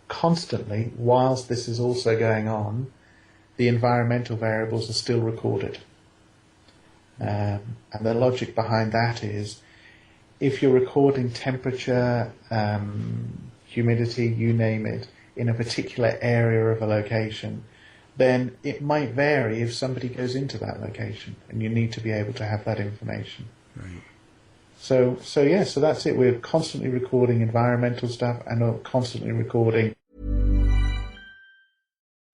[SPEAKER 3] constantly, whilst this is also going on, the environmental variables are still recorded. And the logic behind that is, if you're recording temperature, humidity, you name it, in a particular area of a location, then it might vary if somebody goes into that location, and you need to be able to have that information.
[SPEAKER 2] Right.
[SPEAKER 3] So that's it. We're constantly recording environmental stuff and constantly recording.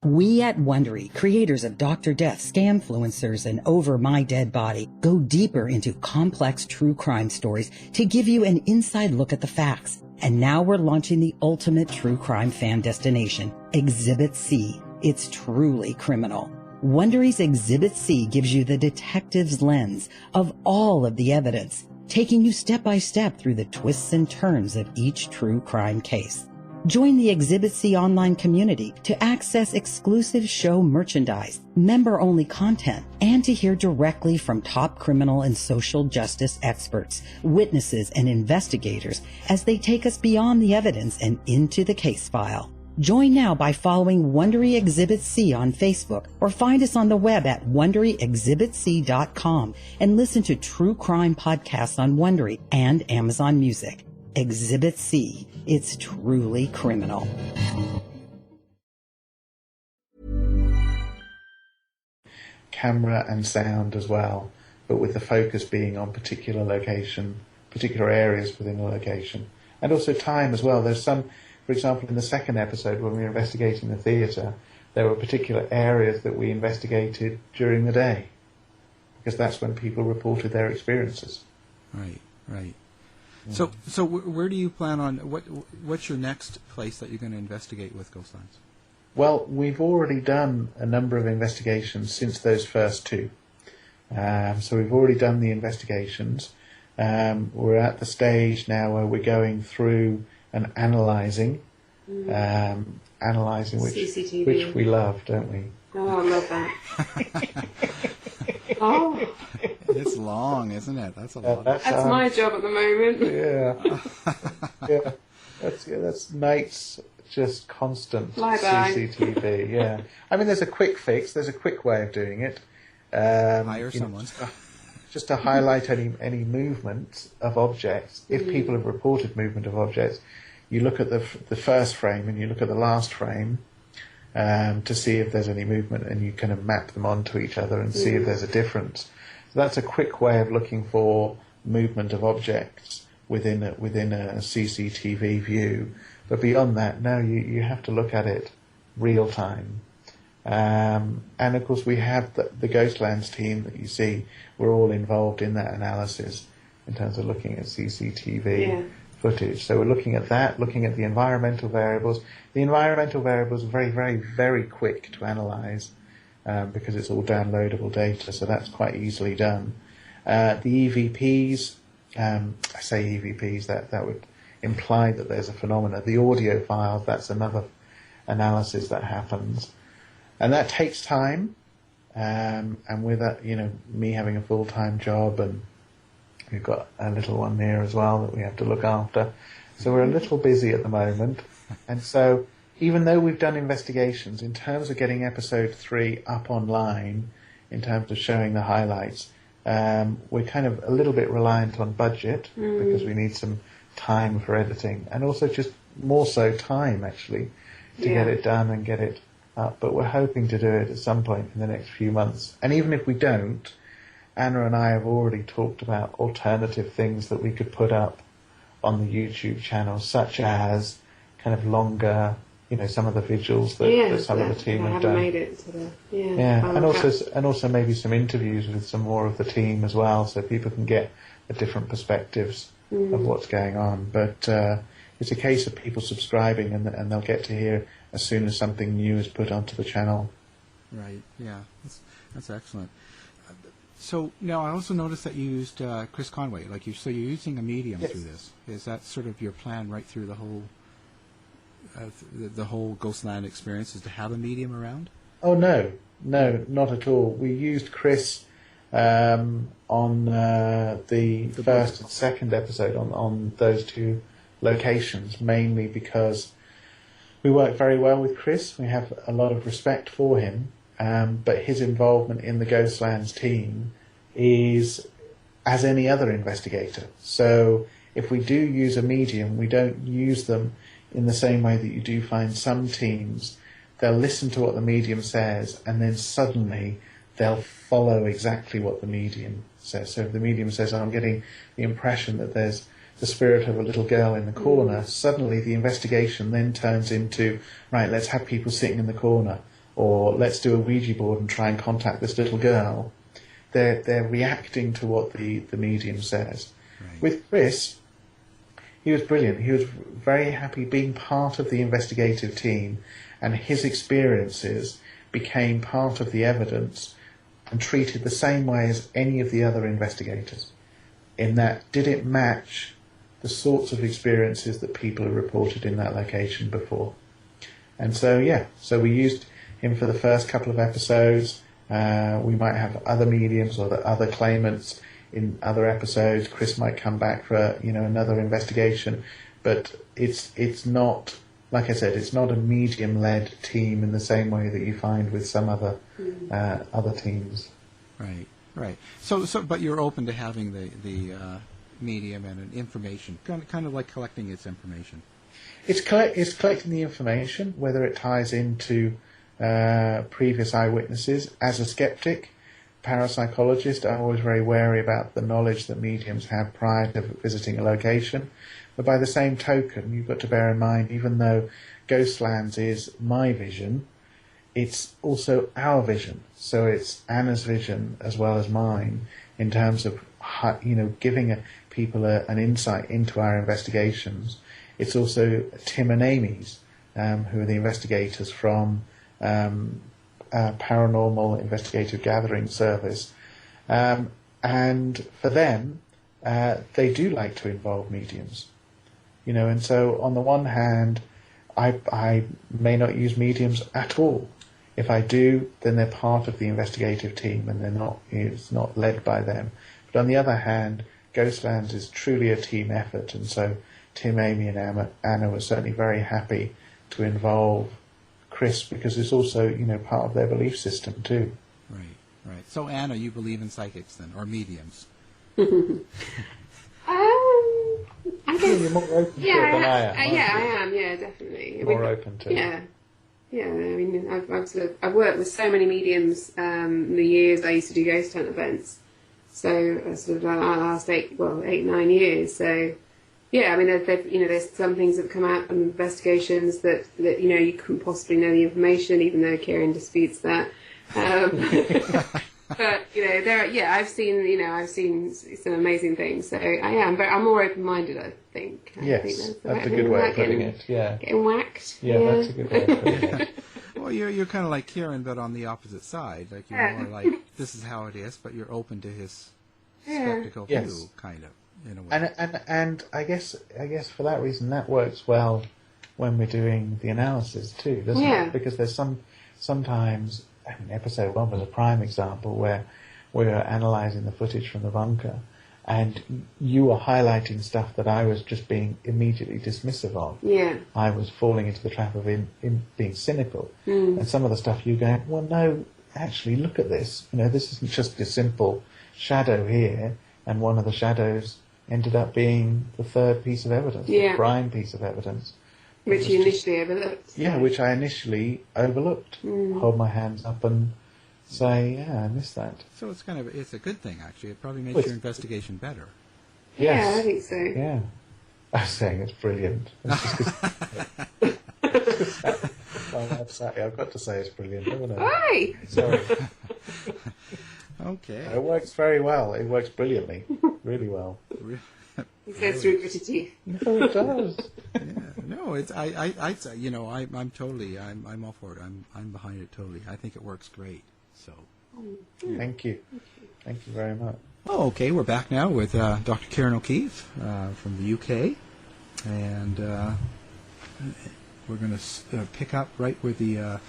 [SPEAKER 5] We at Wondery, creators of Dr. Death, Scamfluencers, and Over My Dead Body, go deeper into complex true crime stories to give you an inside look at the facts. And now we're launching the ultimate true crime fan destination, Exhibit C. It's truly criminal. Wondery's Exhibit C gives you the detective's lens of all of the evidence, taking you step by step through the twists and turns of each true crime case. Join the Exhibit C online community to access exclusive show merchandise, member-only content, and to hear directly from top criminal and social justice experts, witnesses, and investigators as they take us beyond the evidence and into the case file. Join now by following Wondery Exhibit C on Facebook, or find us on the web at WonderyExhibitC.com and listen to true crime podcasts on Wondery and Amazon Music. Exhibit C. It's truly criminal.
[SPEAKER 3] Camera and sound as well, but with the focus being on particular areas within a location. And also time as well. There's some, for example, in the second episode when we were investigating the theatre, there were particular areas that we investigated during the day, because that's when people reported their experiences.
[SPEAKER 2] Right. So where do you plan on, what's your next place that you're going to investigate with Ghostlands?
[SPEAKER 3] Well, we've already done a number of investigations since those first two. So we've already done the investigations. We're at the stage now where we're going through and analysing,
[SPEAKER 4] CCTV.
[SPEAKER 3] which we love, don't we?
[SPEAKER 4] Oh, I love that. Oh,
[SPEAKER 2] It's long, isn't it? That's a lot.
[SPEAKER 4] that's my job at the moment.
[SPEAKER 3] Yeah. That's nights, just constant
[SPEAKER 4] Flyby.
[SPEAKER 3] CCTV. Yeah. I mean, there's a quick fix. There's a quick way of doing it.
[SPEAKER 2] Hire someone.
[SPEAKER 3] Just to highlight any movement of objects. If people have reported movement of objects, you look at the first frame and you look at the last frame to see if there's any movement, and you kind of map them onto each other and see if there's a difference. So that's a quick way of looking for movement of objects within a CCTV view. But beyond that, now you have to look at it real time. And of course we have the Ghostlands team that you see. We're all involved in that analysis in terms of looking at CCTV footage. So we're looking at that, looking at the environmental variables. The environmental variables are very, very, very quick to analyse because it's all downloadable data, so that's quite easily done. The EVPs, I say EVPs, that would imply that there's a phenomena. The audio files, that's another analysis that happens. And that takes time, and with that, me having a full-time job, and we've got a little one here as well that we have to look after. So we're a little busy at the moment. And so even though we've done investigations, in terms of getting episode 3 up online, in terms of showing the highlights, we're kind of a little bit reliant on budget because we need some time for editing, and also just more so time, actually, to get it done and get it up. But we're hoping to do it at some point in the next few months. And even if we don't, Anna and I have already talked about alternative things that we could put up on the YouTube channel, such as kind of longer, some of the vigils that some of the team have done.
[SPEAKER 4] Made it to the,
[SPEAKER 3] and also maybe some interviews with some more of the team as well, so people can get the different perspectives of what's going on. But it's a case of people subscribing, and they'll get to hear as soon as something new is put onto the channel.
[SPEAKER 2] Right. Yeah. That's excellent. So now I also noticed that you used Chris Conway. So you're using a medium through this. Is that sort of your plan right through the whole the whole Ghostland experience is to have a medium around?
[SPEAKER 3] Oh no, not at all. We used Chris on the first and second episode on those two locations, mainly because we work very well with Chris. We have a lot of respect for him, but his involvement in the Ghostlands team is as any other investigator. So if we do use a medium, we don't use them in the same way that you do find some teams. They'll listen to what the medium says, and then suddenly they'll follow exactly what the medium says. So if the medium says, I'm getting the impression that there's the spirit of a little girl in the corner, suddenly the investigation then turns into, right, let's have people sitting in the corner, or let's do a Ouija board and try and contact this little girl. They're reacting to what the medium says. Right. With Chris, he was brilliant. He was very happy being part of the investigative team, and his experiences became part of the evidence and treated the same way as any of the other investigators. In that, did it match the sorts of experiences that people had reported in that location before? And so, so we used him for the first couple of episodes. We might have other mediums or the other claimants in other episodes. Chris might come back for another investigation, but it's not, like I said, it's not a medium-led team in the same way that you find with some other other teams.
[SPEAKER 2] Right. So, but you're open to having the medium and an information, kind of like collecting its information.
[SPEAKER 3] It's collecting the information, whether it ties into previous eyewitnesses. As a skeptic, parapsychologist, I'm always very wary about the knowledge that mediums have prior to visiting a location. But by the same token, you've got to bear in mind, even though Ghostlands is my vision, it's also our vision. So it's Anna's vision as well as mine in terms of giving people an insight into our investigations. It's also Tim and Amy's, who are the investigators from Paranormal Investigative Gathering Service. And for them, they do like to involve mediums. And so on the one hand, I may not use mediums at all. If I do, then they're part of the investigative team and it's not led by them. But on the other hand, Ghostlands is truly a team effort, and so Tim, Amy and Anna were certainly very happy to involve Chris because it's also, part of their belief system too.
[SPEAKER 2] Right. So Anna, you believe in psychics then, or mediums?
[SPEAKER 4] I guess
[SPEAKER 3] You're more open to it than I am.
[SPEAKER 4] I am. Yeah, definitely.
[SPEAKER 3] More open to it.
[SPEAKER 4] Yeah. I mean, I've worked with so many mediums in the years I used to do ghost hunt events. So sort of the last 8-9 years. So yeah, I mean, there's some things that have come out in investigations that you couldn't possibly know the information, even though Ciaran disputes that. But I've seen some amazing things. So I'm more open-minded, I think.
[SPEAKER 3] Yes,
[SPEAKER 4] I think
[SPEAKER 3] that's a good way of putting it. Yeah,
[SPEAKER 4] getting whacked.
[SPEAKER 3] Yeah, that's a good way of putting it.
[SPEAKER 2] Well, you're kind of like Ciaran, but on the opposite side. Like you're more like this is how it is, but you're open to his skeptical view, kind of in a way.
[SPEAKER 3] And I guess for that reason that works well when we're doing the analysis too, doesn't it? Because there's sometimes. I mean, episode 1 was a prime example where we were analysing the footage from the bunker and you were highlighting stuff that I was just being immediately dismissive of. Yeah. I was falling into the trap of in being cynical. And some of the stuff you go, well, no, actually, look at this. This isn't just a simple shadow here, and one of the shadows ended up being the third piece of evidence, the prime piece of evidence.
[SPEAKER 4] Which you initially overlooked.
[SPEAKER 3] Yeah, which I initially overlooked. Hold my hands up and say, I missed that.
[SPEAKER 2] So it's a good thing, actually. It probably makes your investigation better.
[SPEAKER 3] Yes.
[SPEAKER 4] Yeah, I think so.
[SPEAKER 3] Yeah. I was saying it's brilliant. I've got to say it's brilliant, haven't I?
[SPEAKER 4] Hi!
[SPEAKER 3] Sorry.
[SPEAKER 2] Okay.
[SPEAKER 3] It works very well. It works brilliantly. Really well.
[SPEAKER 4] He says through gritty teeth.
[SPEAKER 3] No, it does.
[SPEAKER 2] No, it's I'm totally I'm all for it. I'm behind it totally. I think it works great. So
[SPEAKER 3] Thank you very much.
[SPEAKER 2] Oh, okay. We're back now with Dr. Ciaran O'Keefe from the UK, and we're going to pick up right where the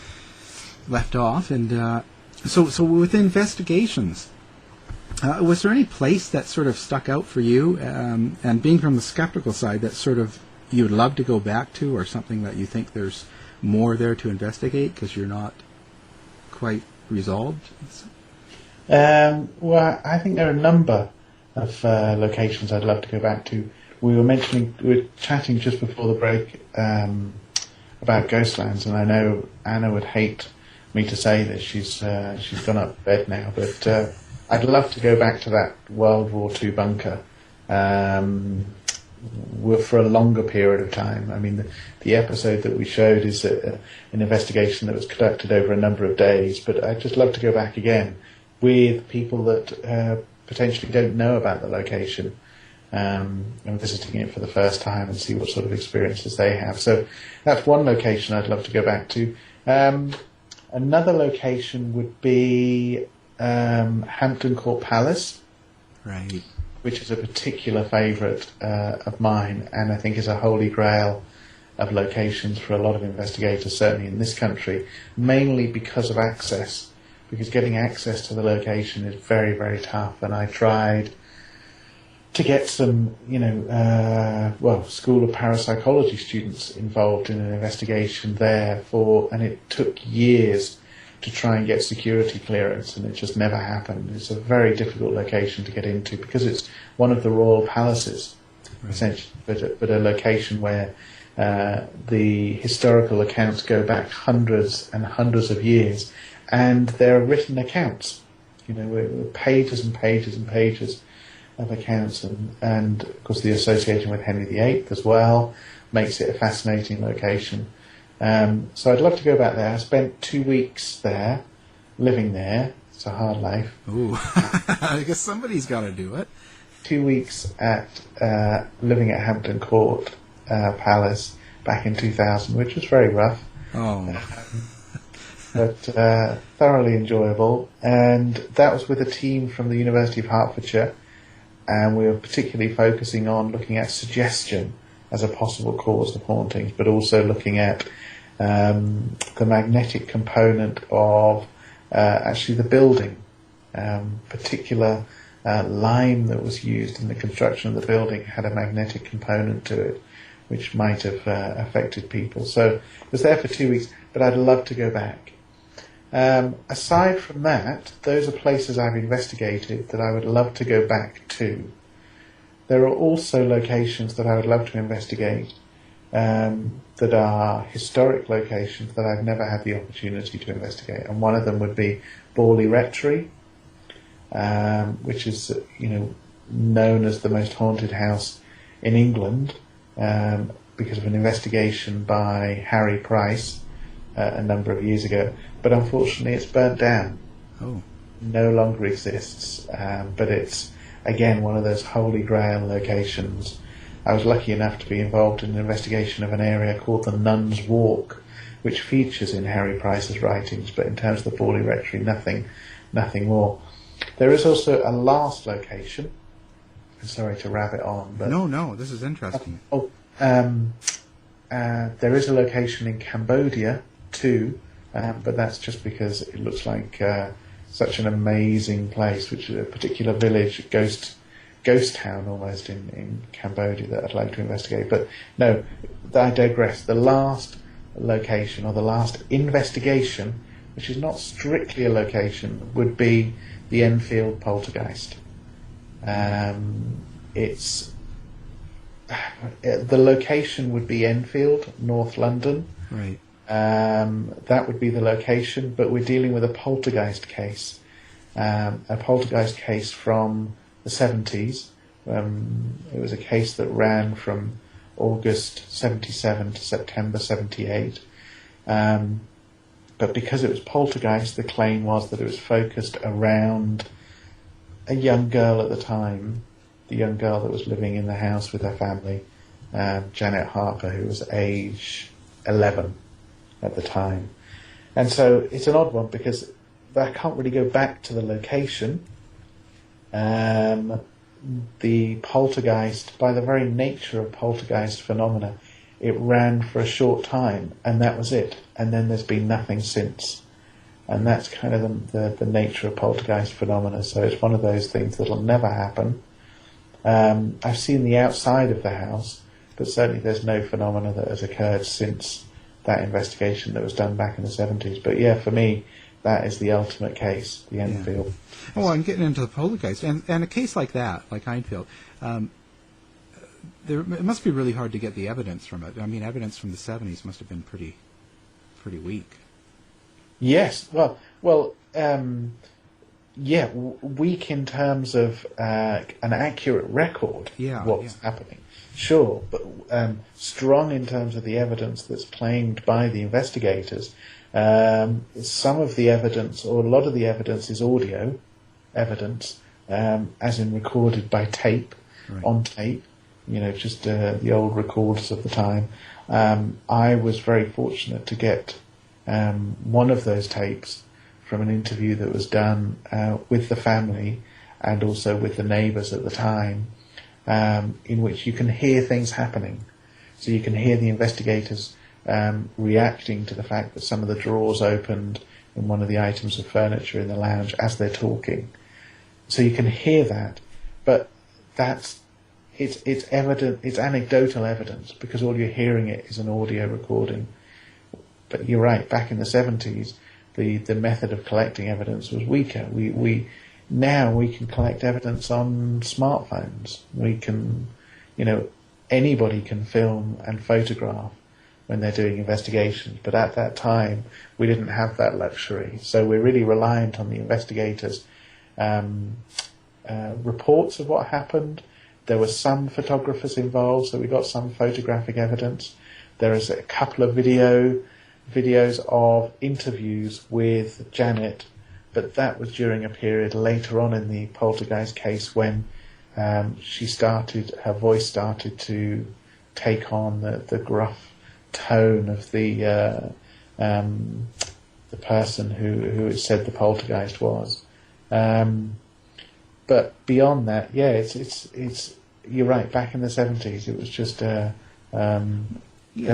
[SPEAKER 2] left off. And so with investigations, was there any place that sort of stuck out for you? And being from the skeptical side, that sort of you would love to go back to, or something that you think there's more there to investigate because you're not quite resolved?
[SPEAKER 3] Well, I think there are a number of locations I'd love to go back to. We were chatting just before the break about Ghostlands, and I know Anna would hate me to say this. She's gone up to bed now, but I'd love to go back to that World War II bunker for a longer period of time. I mean, the episode that we showed is an investigation that was conducted over a number of days, but I'd just love to go back again with people that potentially don't know about the location, and visiting it for the first time and see what sort of experiences they have. So that's one location I'd love to go back to. Another location would be Hampton Court Palace,
[SPEAKER 2] right,
[SPEAKER 3] which is a particular favourite of mine, and I think is a holy grail of locations for a lot of investigators, certainly in this country, mainly because of access, because getting access to the location is very, very tough. And I tried to get some, School of Parapsychology students involved in an investigation there and it took years to try and get security clearance, and it just never happened. It's a very difficult location to get into because it's one of the royal palaces, right, essentially, but a location where the historical accounts go back hundreds and hundreds of years, and there are written accounts, with pages and pages and pages of accounts, and of course the association with Henry VIII as well makes it a fascinating location. So I'd love to go back there. I spent 2 weeks there, living there. It's a hard life.
[SPEAKER 2] Ooh, I guess somebody's got to do it.
[SPEAKER 3] 2 weeks living at Hampton Court Palace back in 2000, which was very rough.
[SPEAKER 2] Oh.
[SPEAKER 3] But thoroughly enjoyable. And that was with a team from the University of Hertfordshire, and we were particularly focusing on looking at suggestion as a possible cause of hauntings, but also looking at the magnetic component of actually the building. Particular lime that was used in the construction of the building had a magnetic component to it, which might have affected people. So it was there for 2 weeks, but I'd love to go back. Aside from that, those are places I've investigated that I would love to go back to. There are also locations that I would love to investigate that are historic locations that I've never had the opportunity to investigate, and one of them would be Borley Rectory, which is known as the most haunted house in England because of an investigation by Harry Price a number of years ago, but unfortunately it's burnt down.
[SPEAKER 2] Oh.
[SPEAKER 3] No longer exists, but it's again one of those holy grail locations. I was lucky enough to be involved in an investigation of an area called the Nun's Walk, which features in Harry Price's writings, but in terms of the Borley Rectory, nothing more. There is also a last location. Sorry to rabbit on, but
[SPEAKER 2] no, this is interesting.
[SPEAKER 3] There is a location in Cambodia too, but that's just because it looks like such an amazing place, which is a particular village, ghost town almost in Cambodia that I'd like to investigate. But no, I digress. The last location, or the last investigation, which is not strictly a location, would be the Enfield poltergeist. The location would be Enfield, North London.
[SPEAKER 2] Right.
[SPEAKER 3] That would be the location, but we're dealing with a poltergeist case. A poltergeist case from the 70s. It was a case that ran from August 77 to September 78. But because it was poltergeist, the claim was that it was focused around a young girl at the time, the young girl that was living in the house with her family, Janet Harper, who was age 11 at the time. And so it's an odd one because I can't really go back to the location. The poltergeist, by the very nature of poltergeist phenomena, it ran for a short time, and that was it. And then there's been nothing since. And that's kind of the nature of poltergeist phenomena. So it's one of those things that'll never happen. I've seen the outside of the house, but certainly there's no phenomena that has occurred since that investigation that was done back in the 70s. But yeah, for me, that is the ultimate case, the Enfield.
[SPEAKER 2] Yeah. Well, I'm getting into the poltergeist, and a case like that, like Enfield, it must be really hard to get the evidence from it. I mean, evidence from the 70s must have been pretty weak.
[SPEAKER 3] Yes, yeah, weak in terms of an accurate record of what's happening. Sure, but strong in terms of the evidence that's claimed by the investigators. Some of the evidence, or a lot of the evidence, is audio evidence, as in recorded by tape, on tape, just the old recorders of the time. I was very fortunate to get one of those tapes from an interview that was done with the family and also with the neighbours at the time, in which you can hear things happening. So you can hear the investigators reacting to the fact that some of the drawers opened in one of the items of furniture in the lounge as they're talking. So you can hear that, but it's evident, it's anecdotal evidence, because all you're hearing it is an audio recording. But you're right, back in the 70s, the method of collecting evidence was weaker. Now we can collect evidence on smartphones. We can, anybody can film and photograph when they're doing investigations. But at that time, we didn't have that luxury. So we're really reliant on the investigators' reports of what happened. There were some photographers involved, so we got some photographic evidence. There is a couple of videos of interviews with Janet, but that was during a period later on in the poltergeist case when her voice started to take on the gruff tone of the person who it said the poltergeist was. But beyond that, yeah, it's you're right. Back in the 70s, it was just we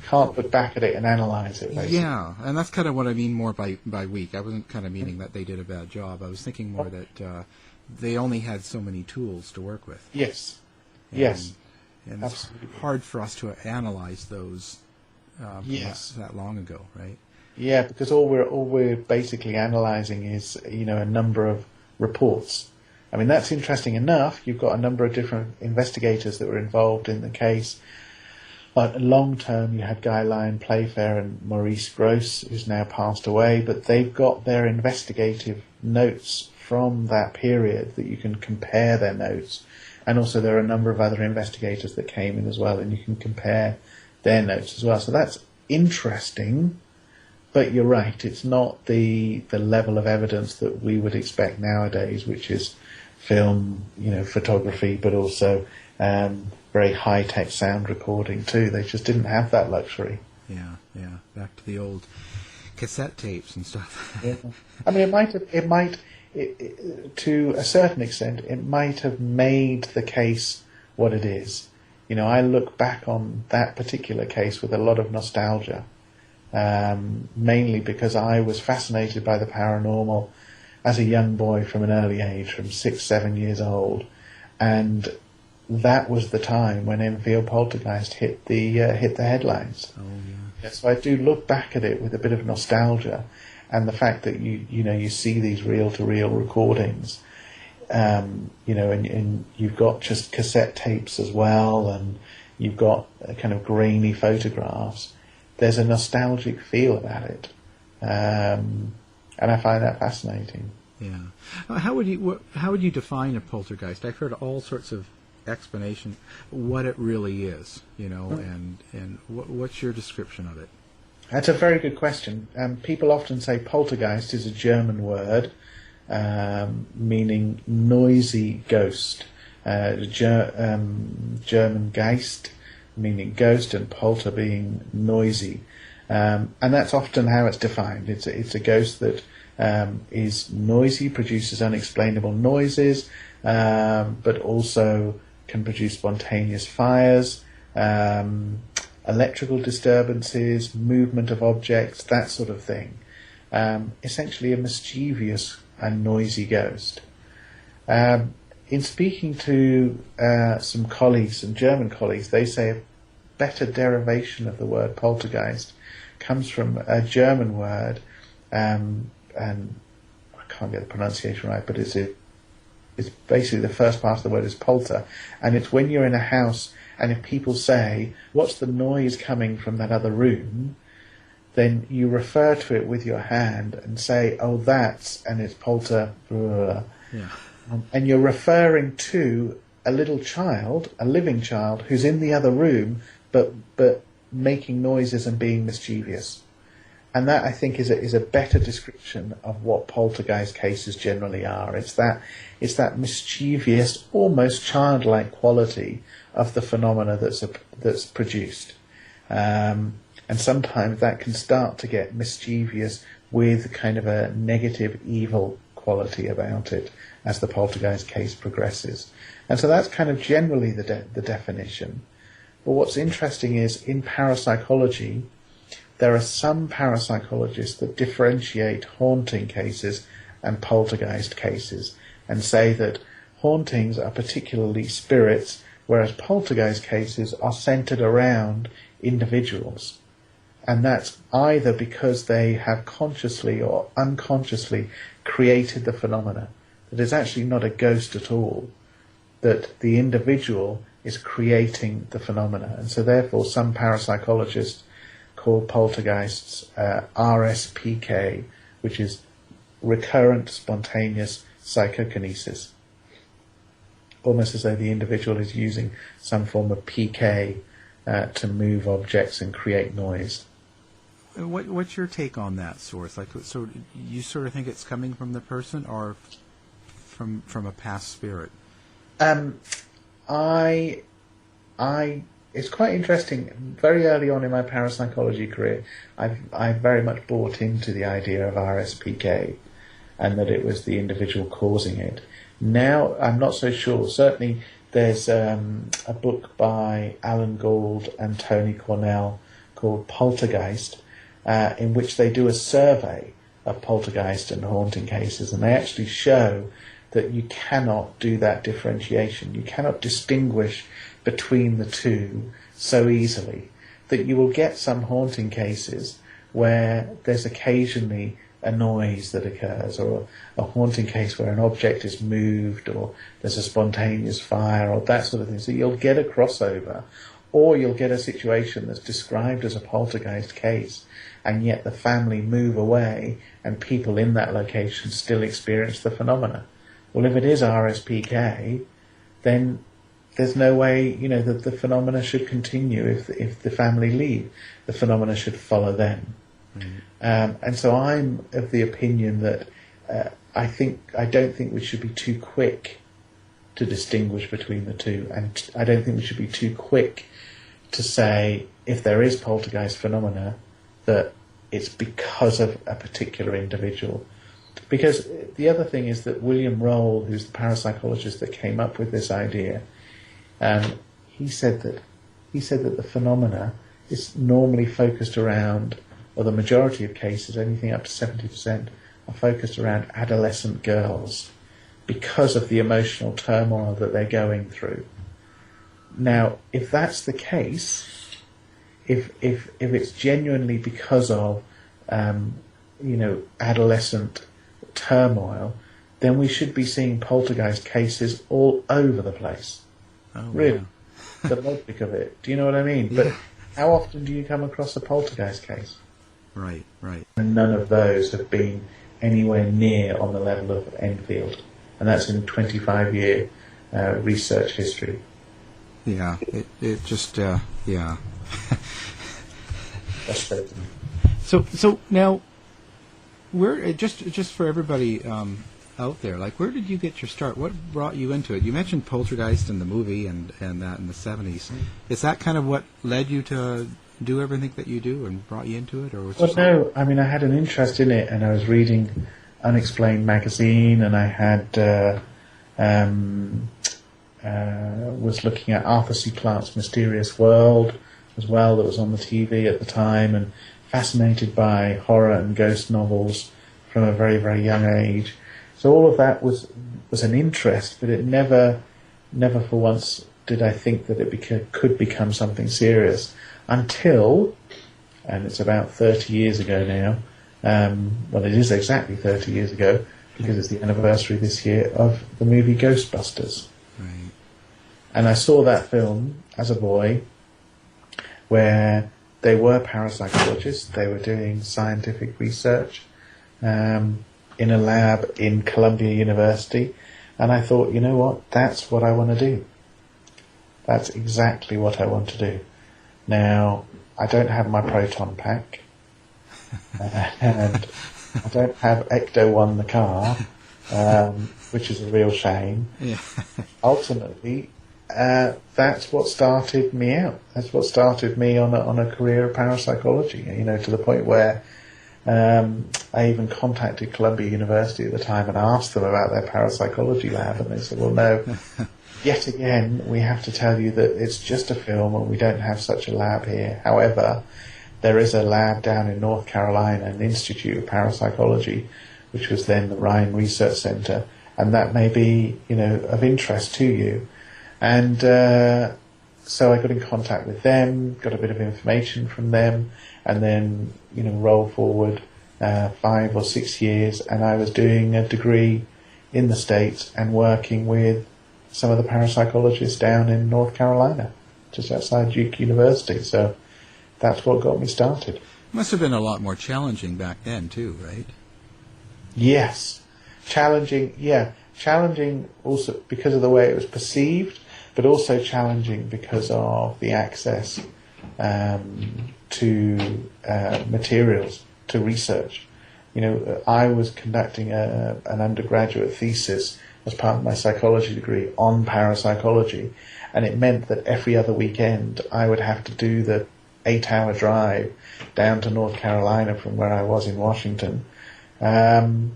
[SPEAKER 3] can't look back at it and analyse it, basically.
[SPEAKER 2] Yeah, and that's kind of what I mean more by weak. I wasn't kind of meaning that they did a bad job. I was thinking more that they only had so many tools to work with.
[SPEAKER 3] Yes,
[SPEAKER 2] and it's hard for us to analyse those that long ago, right?
[SPEAKER 3] Yeah, because all we're basically analysing is a number of reports. I mean, that's interesting enough. You've got a number of different investigators that were involved in the case. But long term, you had Guy Lyon Playfair and Maurice Gross, who's now passed away, but they've got their investigative notes from that period that you can compare their notes. And also there are a number of other investigators that came in as well, and you can compare their notes as well. So that's interesting, but you're right, it's not the level of evidence that we would expect nowadays, which is film, photography, but also very high-tech sound recording too. They just didn't have that luxury.
[SPEAKER 2] Yeah. Back to the old cassette tapes and stuff.
[SPEAKER 3] Yeah. I mean, it might, to a certain extent, it might have made the case what it is. I look back on that particular case with a lot of nostalgia, mainly because I was fascinated by the paranormal as a young boy from an early age, from 6-7 years old, and that was the time when Enfield Poltergeist hit the headlines. Oh yeah. So I do look back at it with a bit of nostalgia, and the fact that you see these reel-to-reel recordings, and you've got just cassette tapes as well, and you've got kind of grainy photographs. There's a nostalgic feel about it, and I find that fascinating.
[SPEAKER 2] Yeah. How would you define a poltergeist? I've heard all sorts of explanation what it really is, and what's your description of it?
[SPEAKER 3] That's a very good question. People often say poltergeist is a German word, meaning noisy ghost. German Geist meaning ghost, and polter being noisy. And that's often how it's defined. It's a ghost that is noisy, produces unexplainable noises, but also can produce spontaneous fires, electrical disturbances, movement of objects, that sort of thing. Essentially a mischievous and noisy ghost. In speaking to some colleagues, some German colleagues, they say a better derivation of the word poltergeist comes from a German word, and I can't get the pronunciation right, but it's basically the first part of the word is polter, and it's when you're in a house and if people say, what's the noise coming from that other room, then you refer to it with your hand and say, oh, that's, and it's polter, blah.
[SPEAKER 2] Yeah.
[SPEAKER 3] And you're referring to a little child, a living child, who's in the other room, but making noises and being mischievous. And that, I think, is a better description of what poltergeist cases generally are. It's that mischievous, almost childlike quality of the phenomena that's produced. And sometimes that can start to get mischievous with kind of a negative, evil quality about it as the poltergeist case progresses. And so that's kind of generally the definition. But what's interesting is in parapsychology, there are some parapsychologists that differentiate haunting cases and poltergeist cases and say that hauntings are particularly spirits, whereas poltergeist cases are centered around individuals. And that's either because they have consciously or unconsciously created the phenomena, that it's actually not a ghost at all, that the individual is creating the phenomena. And so therefore some parapsychologists call poltergeists RSPK, which is recurrent spontaneous psychokinesis, almost as though the individual is using some form of PK to move objects and create noise.
[SPEAKER 2] What's your take on that source? Like, so you sort of think it's coming from the person or from a past spirit? It's quite interesting. Very early on in my parapsychology career, I very much bought into the idea of RSPK and that it was the individual causing it. Now, I'm not so sure. Certainly, there's a book by Alan Gould and Tony Cornell called Poltergeist, in which they do a survey of poltergeist and haunting cases, and they actually show that you cannot do that differentiation. You cannot distinguish between the two so easily, that you will get some haunting cases where there's occasionally a noise that occurs, or a haunting case where an object is moved, or there's a spontaneous fire, or that sort of thing. So you'll get a crossover, or you'll get a situation that's described as a poltergeist case, and yet the family move away and people in that location still experience the phenomena. Well, if it is RSPK, then there's no way, that the phenomena should continue if the family leave. The phenomena should follow them. Mm-hmm. And so I'm of the opinion that I don't think we should be too quick to distinguish between the two, and I don't think we should be too quick to say if there is poltergeist phenomena that it's because of a particular individual. Because the other thing is that William Roll, who's the parapsychologist that came up with this idea, he said that the phenomena is normally focused around, or the majority of cases, anything up to 70%, are focused around adolescent girls because of the emotional turmoil that they're going through. Now, if that's the case, if it's genuinely because of adolescent turmoil, then we should be seeing poltergeist cases all over the place. Oh,
[SPEAKER 3] really,
[SPEAKER 2] wow.
[SPEAKER 3] The logic of it. Do you know what I mean?
[SPEAKER 2] Yeah.
[SPEAKER 3] But how often do you come across a poltergeist case?
[SPEAKER 2] Right.
[SPEAKER 3] And none of those have been anywhere near on the level of Enfield, and that's in 25-year research history.
[SPEAKER 2] Yeah, it just yeah.
[SPEAKER 3] Frustrating.
[SPEAKER 2] So now, where just for everybody out there, like, where did you get your start? What brought you into it? You mentioned Poltergeist in the movie and that in the 70s. Is that kind of what led you to do everything that you do and brought you into it, or was
[SPEAKER 3] no, I mean, I had an interest in it, and I was reading Unexplained magazine, and I had was looking at Arthur C. Clarke's Mysterious World as well, that was on the TV at the time, and fascinated by horror and ghost novels from a very, very young age. So all of that was an interest, but it never for once did I think that it could become something serious until, and it's about 30 years ago now, well, it is exactly 30 years ago, because it's the anniversary this year of the movie Ghostbusters.
[SPEAKER 2] Right.
[SPEAKER 3] And I saw that film as a boy, where they were parapsychologists, they were doing scientific research in a lab in Columbia University, and I thought, you know what, that's what I want to do. That's exactly what I want to do. Now, I don't have my proton pack, and I don't have Ecto One the car, which is a real shame.
[SPEAKER 2] Yeah.
[SPEAKER 3] Ultimately, that's what started me out. That's what started me on a career of parapsychology. To the point where I even contacted Columbia University at the time and asked them about their parapsychology lab, and they said, "Well, no." Yet again, we have to tell you that it's just a film and we don't have such a lab here. However, there is a lab down in North Carolina, an Institute of Parapsychology, which was then the Ryan Research Center, and that may be, of interest to you. And so I got in contact with them, got a bit of information from them, and then, roll forward 5 or 6 years, and I was doing a degree in the States and working with some of the parapsychologists down in North Carolina, just outside Duke University. So that's what got me started.
[SPEAKER 2] Must have been a lot more challenging back then too, right?
[SPEAKER 3] Yes. Challenging also because of the way it was perceived, but also challenging because of the access to materials, to research. I was conducting an undergraduate thesis as part of my psychology degree on parapsychology, and it meant that every other weekend I would have to do the 8-hour drive down to North Carolina from where I was in Washington, and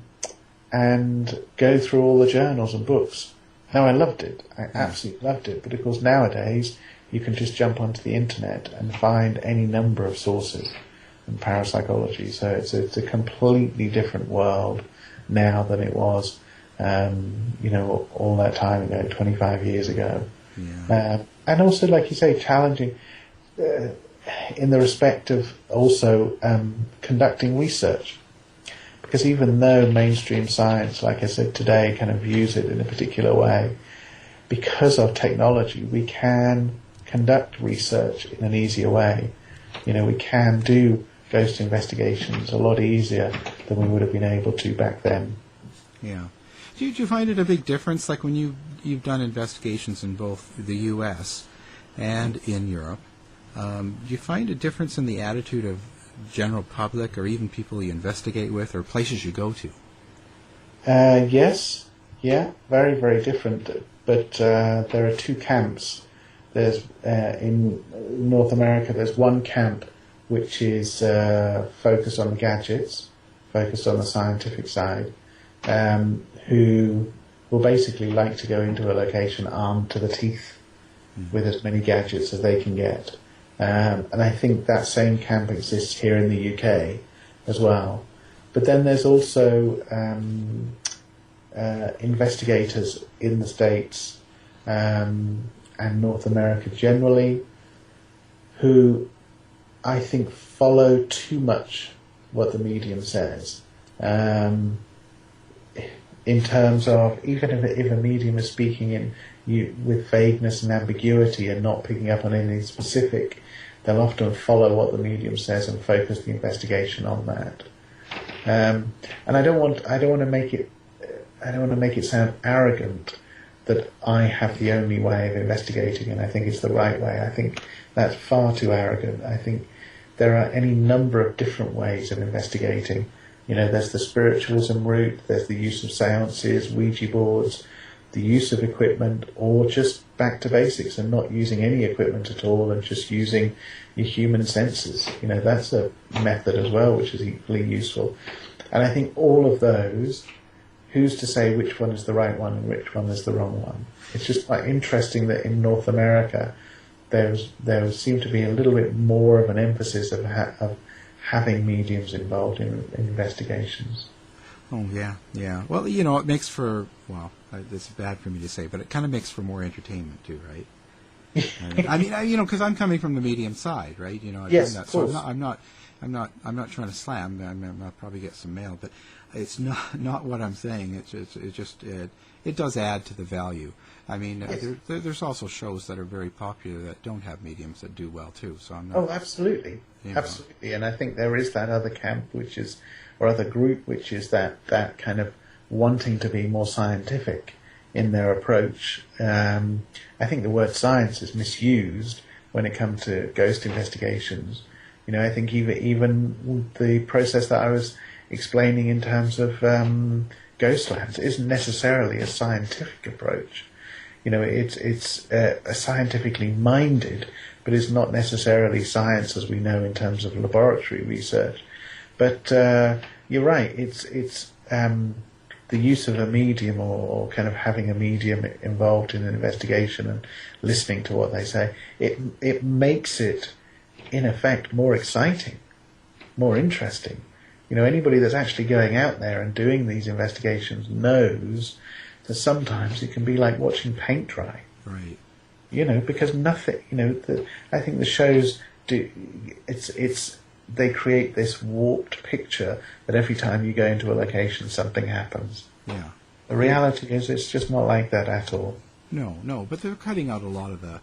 [SPEAKER 3] go through all the journals and books. Now, I loved it. I absolutely loved it. But of course, nowadays, you can just jump onto the internet and find any number of sources in parapsychology. So it's a completely different world now than it was, all that time ago, 25 years ago.
[SPEAKER 2] Yeah.
[SPEAKER 3] And also, like you say, challenging in the respect of also conducting research. Because even though mainstream science, like I said today, kind of views it in a particular way, because of technology, we can conduct research in an easier way. We can do ghost investigations a lot easier than we would have been able to back then.
[SPEAKER 2] Yeah. Do you find it a big difference, like when you've done investigations in both the U.S. and in Europe? Do you find a difference in the attitude of general public, or even people you investigate with, or places you go to?
[SPEAKER 3] Yes, yeah, very, very different. But there are two camps. There's in North America, there's one camp which is focused on the gadgets, focused on the scientific side, who will basically like to go into a location armed to the teeth with as many gadgets as they can get. And I think that same camp exists here in the UK as well. But then there's also investigators in the States and North America generally who I think follow too much what the medium says. In terms of, even if a medium is speaking with vagueness and ambiguity and not picking up on anything specific, they'll often follow what the medium says and focus the investigation on that. And I don't want to make it sound arrogant that I have the only way of investigating and I think it's the right way. I think that's far too arrogant. I think there are any number of different ways of investigating. There's the spiritualism route, there's the use of seances, Ouija boards, the use of equipment, or just back to basics and not using any equipment at all and just using your human senses. That's a method as well, which is equally useful. And I think all of those who's to say which one is the right one and which one is the wrong one? It's just quite interesting that in North America, there seemed to be a little bit more of an emphasis of having mediums involved in investigations.
[SPEAKER 2] Oh, yeah, yeah. Well, you know, it makes for, it's bad for me to say, but it kind of makes for more entertainment too, right? I mean, you know, because I'm coming from the medium side, right? You know, I've
[SPEAKER 3] yes,
[SPEAKER 2] done that.
[SPEAKER 3] of course.
[SPEAKER 2] So I'm not trying to slam. I'll probably get some mail, but it's not what I'm saying. It does add to the value. I mean,
[SPEAKER 3] yes.
[SPEAKER 2] There's also shows that are very popular that don't have mediums that do well too. So I'm not.
[SPEAKER 3] Oh, absolutely, absolutely. And I think there is that other camp, or other group, which is that kind of wanting to be more scientific in their approach. I think the word science is misused when it comes to ghost investigations. You know, I think even the process that I was explaining in terms of ghost lands isn't necessarily a scientific approach. You know, it's a scientifically minded, but it's not necessarily science as we know in terms of laboratory research. But you're right. It's the use of a medium or kind of having a medium involved in an investigation and listening to what they say. It makes it, in effect, more exciting, more interesting. You know, anybody that's actually going out there and doing these investigations knows that sometimes it can be like watching paint dry.
[SPEAKER 2] Right.
[SPEAKER 3] You know, because nothing. You know, I think the shows do. They create this warped picture that every time you go into a location, something happens.
[SPEAKER 2] Yeah.
[SPEAKER 3] The reality is, it's just not like that at all.
[SPEAKER 2] No, but they're cutting out a lot of the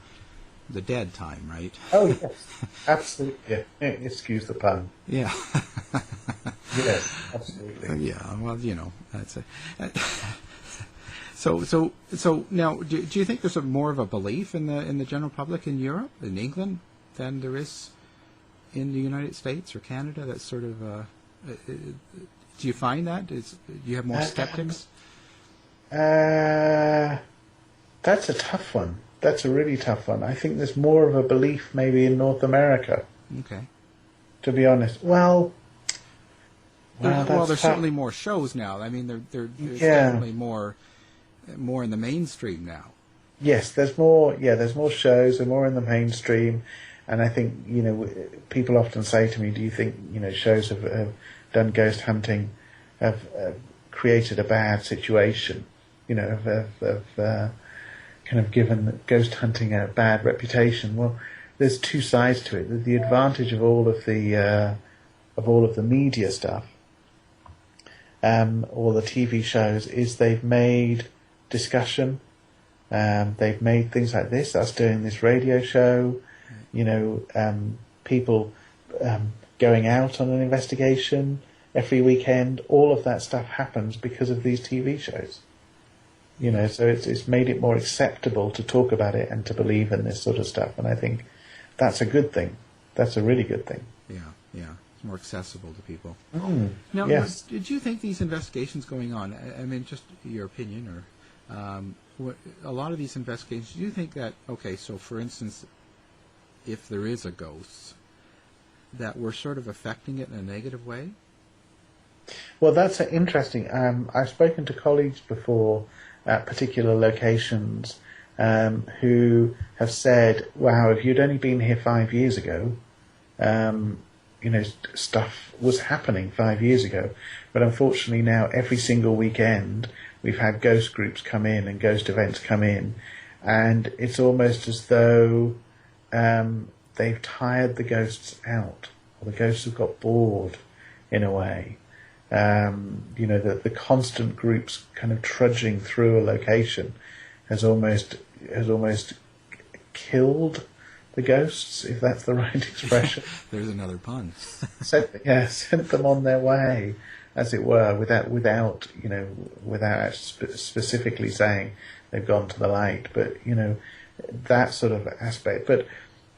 [SPEAKER 2] dead time, right?
[SPEAKER 3] Oh yes, absolutely. Yeah. Excuse the pun.
[SPEAKER 2] Yeah.
[SPEAKER 3] Yes, absolutely.
[SPEAKER 2] Yeah. Well, you know, that's it. So now, do you think there's more of a belief in the general public in Europe, in England, than there is in the United States or Canada? That's sort of. Do you find that? Do you have more skeptics?
[SPEAKER 3] That's a tough one. That's a really tough one. I think there's more of a belief maybe in North America.
[SPEAKER 2] Okay.
[SPEAKER 3] To be honest, well,
[SPEAKER 2] there's certainly more shows now. I mean, there's definitely more in the mainstream now.
[SPEAKER 3] Yes, there's more. Yeah, there's more shows. They're more in the mainstream, and I think, you know, people often say to me, "Do you think, you know, shows have done ghost hunting have created a bad situation? You know, have kind of given ghost hunting a bad reputation?" Well, there's two sides to it. The advantage of all of the media stuff, all the TV shows, is they've made discussion. They've made things like this, us doing this radio show, you know, people going out on an investigation every weekend. All of that stuff happens because of these TV shows. You know, so it's made it more acceptable to talk about it and to believe in this sort of stuff. And I think that's a good thing. That's a really good thing.
[SPEAKER 2] Yeah. It's more accessible to people.
[SPEAKER 3] Now,
[SPEAKER 2] yes. Did you think these investigations going on, I mean, just your opinion, or a lot of these investigations, do you think that, okay, so for instance, if there is a ghost, that we're sort of affecting it in a negative way?
[SPEAKER 3] Well, that's interesting. I've spoken to colleagues before at particular locations who have said, wow, if you'd only been here 5 years ago, you know, stuff was happening 5 years ago. But unfortunately now, every single weekend, we've had ghost groups come in and ghost events come in. And it's almost as though they've tired the ghosts out, or the ghosts have got bored in a way. You know, the constant groups kind of trudging through a location has almost killed the ghosts, if that's the right expression.
[SPEAKER 2] There's another pun.
[SPEAKER 3] Sent them on their way, as it were, without specifically saying they've gone to the light. But, you know, that sort of aspect. But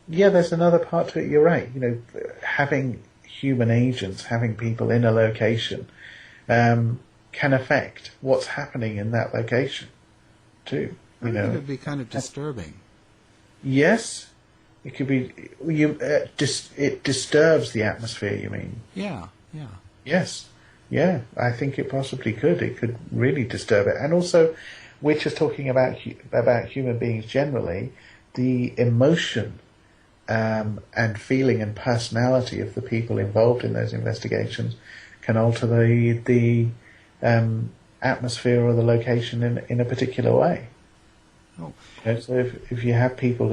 [SPEAKER 3] yeah, there's another part to it. You're right. You know, having human agents, having people in a location, can affect what's happening in that location too. You know,
[SPEAKER 2] it would be kind of disturbing.
[SPEAKER 3] Yes, it could be. It disturbs the atmosphere. You mean?
[SPEAKER 2] Yeah.
[SPEAKER 3] Yes, Yeah, I think it possibly could. It could really disturb it. And also, we're just talking about human beings generally. The emotion and feeling and personality of the people involved in those investigations can alter the atmosphere or the location in a particular way.
[SPEAKER 2] Oh.
[SPEAKER 3] So if you have people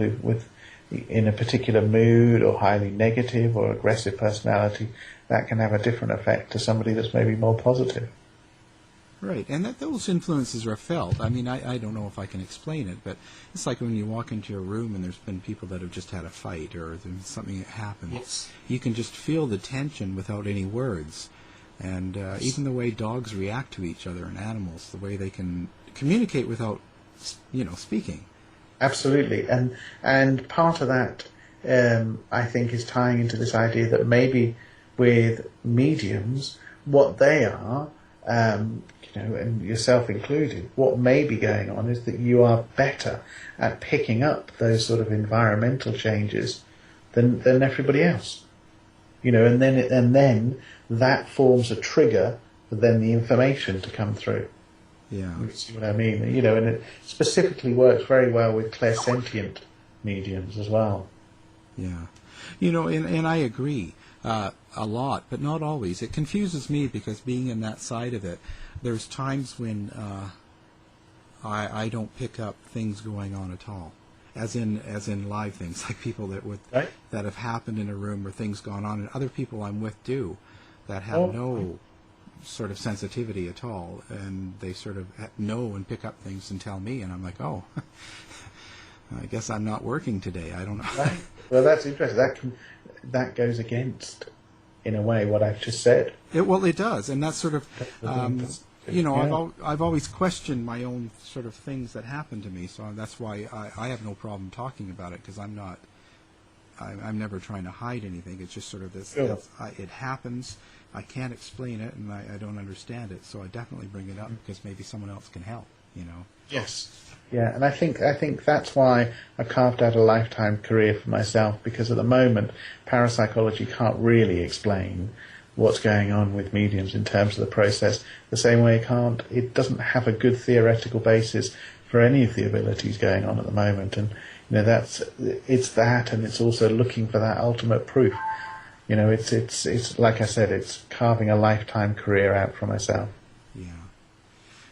[SPEAKER 3] in a particular mood or highly negative or aggressive personality, that can have a different effect to somebody that's maybe more positive.
[SPEAKER 2] Right, and that those influences are felt. I mean, I don't know if I can explain it, but it's like when you walk into a room and there's been people that have just had a fight or there's something that happened.
[SPEAKER 3] Yes.
[SPEAKER 2] You can just feel the tension without any words. And even the way dogs react to each other and animals, the way they can communicate without, speaking.
[SPEAKER 3] Absolutely, and part of that, I think, is tying into this idea that maybe with mediums, what they are, and yourself included, what may be going on is that you are better at picking up those sort of environmental changes than everybody else. And then that forms a trigger for then the information to come through.
[SPEAKER 2] Yeah.
[SPEAKER 3] You see what I mean? And it specifically works very well with clairsentient mediums as well.
[SPEAKER 2] Yeah. And I agree a lot, but not always. It confuses me because being in that side of it, there's times when I don't pick up things going on at all. As in live things, like people that have happened in a room or things gone on, and other people I'm with do, that have no sort of sensitivity at all, and they sort of know and pick up things and tell me, and I'm like, oh, I guess I'm not working today. I don't know.
[SPEAKER 3] Right. Well, that's interesting. That goes against, in a way, what I've just said.
[SPEAKER 2] It does, and that's sort of. I've always questioned my own sort of things that happen to me, so that's why I have no problem talking about it, because I'm never trying to hide anything. It's just sort of this.
[SPEAKER 3] Sure.
[SPEAKER 2] It happens. I can't explain it, and I don't understand it, so I definitely bring it up because maybe someone else can help.
[SPEAKER 3] Yes. Yeah, and I think that's why I've carved out a lifetime career for myself, because at the moment parapsychology can't really explain what's going on with mediums in terms of the process, the same way it doesn't have a good theoretical basis for any of the abilities going on at the moment. And it's that, and it's also looking for that ultimate proof. It's like I said, it's carving a lifetime career out for myself.
[SPEAKER 2] Yeah.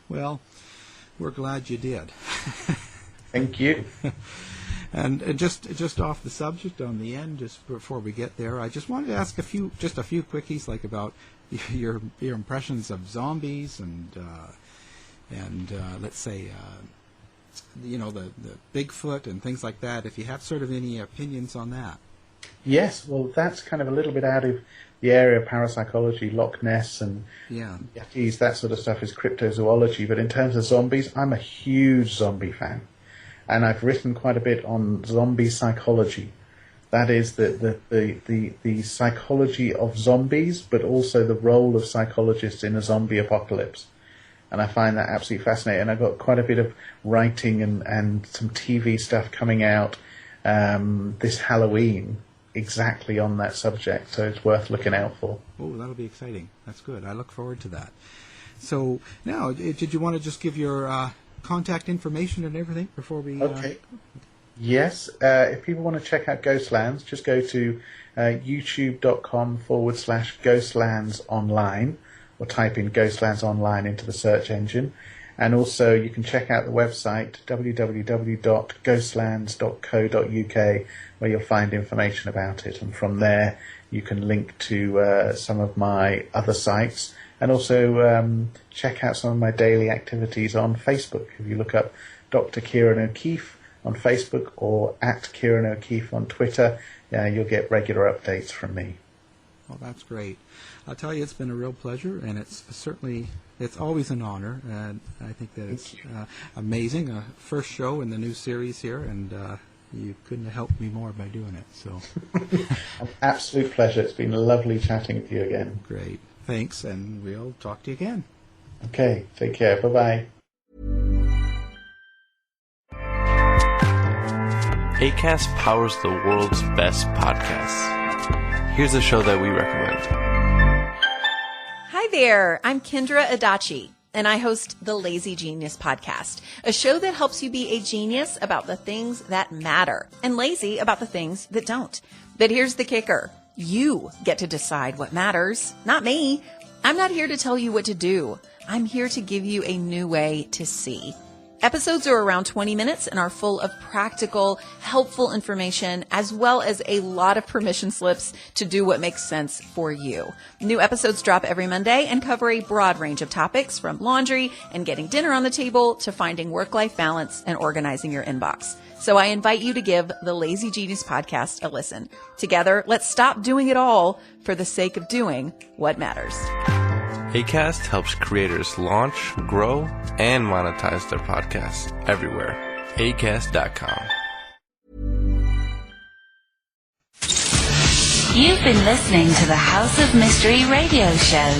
[SPEAKER 2] Well, we're glad you did.
[SPEAKER 3] Thank you.
[SPEAKER 2] And just off the subject on the end, just before we get there, I just wanted to ask a few quickies, like about your impressions of zombies and let's say the Bigfoot and things like that. If you have sort of any opinions on that.
[SPEAKER 3] Yes, well, that's kind of a little bit out of the area of parapsychology. Loch Ness and Yetis, that sort of stuff is cryptozoology. But in terms of zombies, I'm a huge zombie fan. And I've written quite a bit on zombie psychology. That is the psychology of zombies, but also the role of psychologists in a zombie apocalypse. And I find that absolutely fascinating. And I've got quite a bit of writing and some TV stuff coming out this Halloween exactly on that subject. So it's worth looking out for.
[SPEAKER 2] Oh, that'll be exciting. That's good. I look forward to that. So now, did you want to just give your contact information and everything before we...
[SPEAKER 3] Okay. Yes. If people want to check out Ghostlands, just go to youtube.com/Ghostlands Online, or type in Ghostlands Online into the search engine. And also you can check out the website www.ghostlands.co.uk, where you'll find information about it. And from there you can link to some of my other sites, and also check out some of my daily activities on Facebook. If you look up Dr. Ciaran O'Keefe on Facebook or at Ciaran O'Keefe on Twitter, you'll get regular updates from me.
[SPEAKER 2] Well, that's great. I'll tell you, it's been a real pleasure, and it's always an honor, and I think that it's amazing. First show in the new series here, and you couldn't have helped me more by doing it. So,
[SPEAKER 3] An absolute pleasure. It's been lovely chatting with you again.
[SPEAKER 2] Great. Thanks, and we'll talk to you again.
[SPEAKER 3] Okay, take care. Bye-bye.
[SPEAKER 6] Acast powers the world's best podcasts. Here's a show that we recommend.
[SPEAKER 7] Hi there, I'm Kendra Adachi, and I host the Lazy Genius podcast, a show that helps you be a genius about the things that matter and lazy about the things that don't. But here's the kicker. You get to decide what matters, not me. I'm not here to tell you what to do. I'm here to give you a new way to see. Episodes are around 20 minutes and are full of practical, helpful information, as well as a lot of permission slips to do what makes sense for you. New episodes drop every Monday and cover a broad range of topics, from laundry and getting dinner on the table to finding work-life balance and organizing your inbox. So I invite you to give the Lazy Genius podcast a listen. Together, let's stop doing it all for the sake of doing what matters.
[SPEAKER 6] Acast helps creators launch, grow, and monetize their podcasts everywhere. Acast.com.
[SPEAKER 1] You've been listening to the House of Mystery radio show.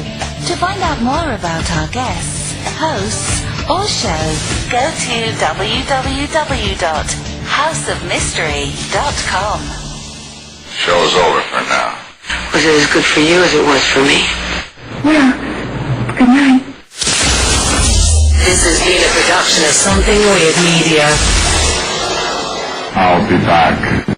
[SPEAKER 1] To find out more about our guests, hosts, or show, go to www.houseofmystery.com.
[SPEAKER 8] Show's over for now.
[SPEAKER 9] Was it as good for you as it was for me?
[SPEAKER 10] Well, good night.
[SPEAKER 9] This has been a production of Something Weird Media.
[SPEAKER 8] I'll be back.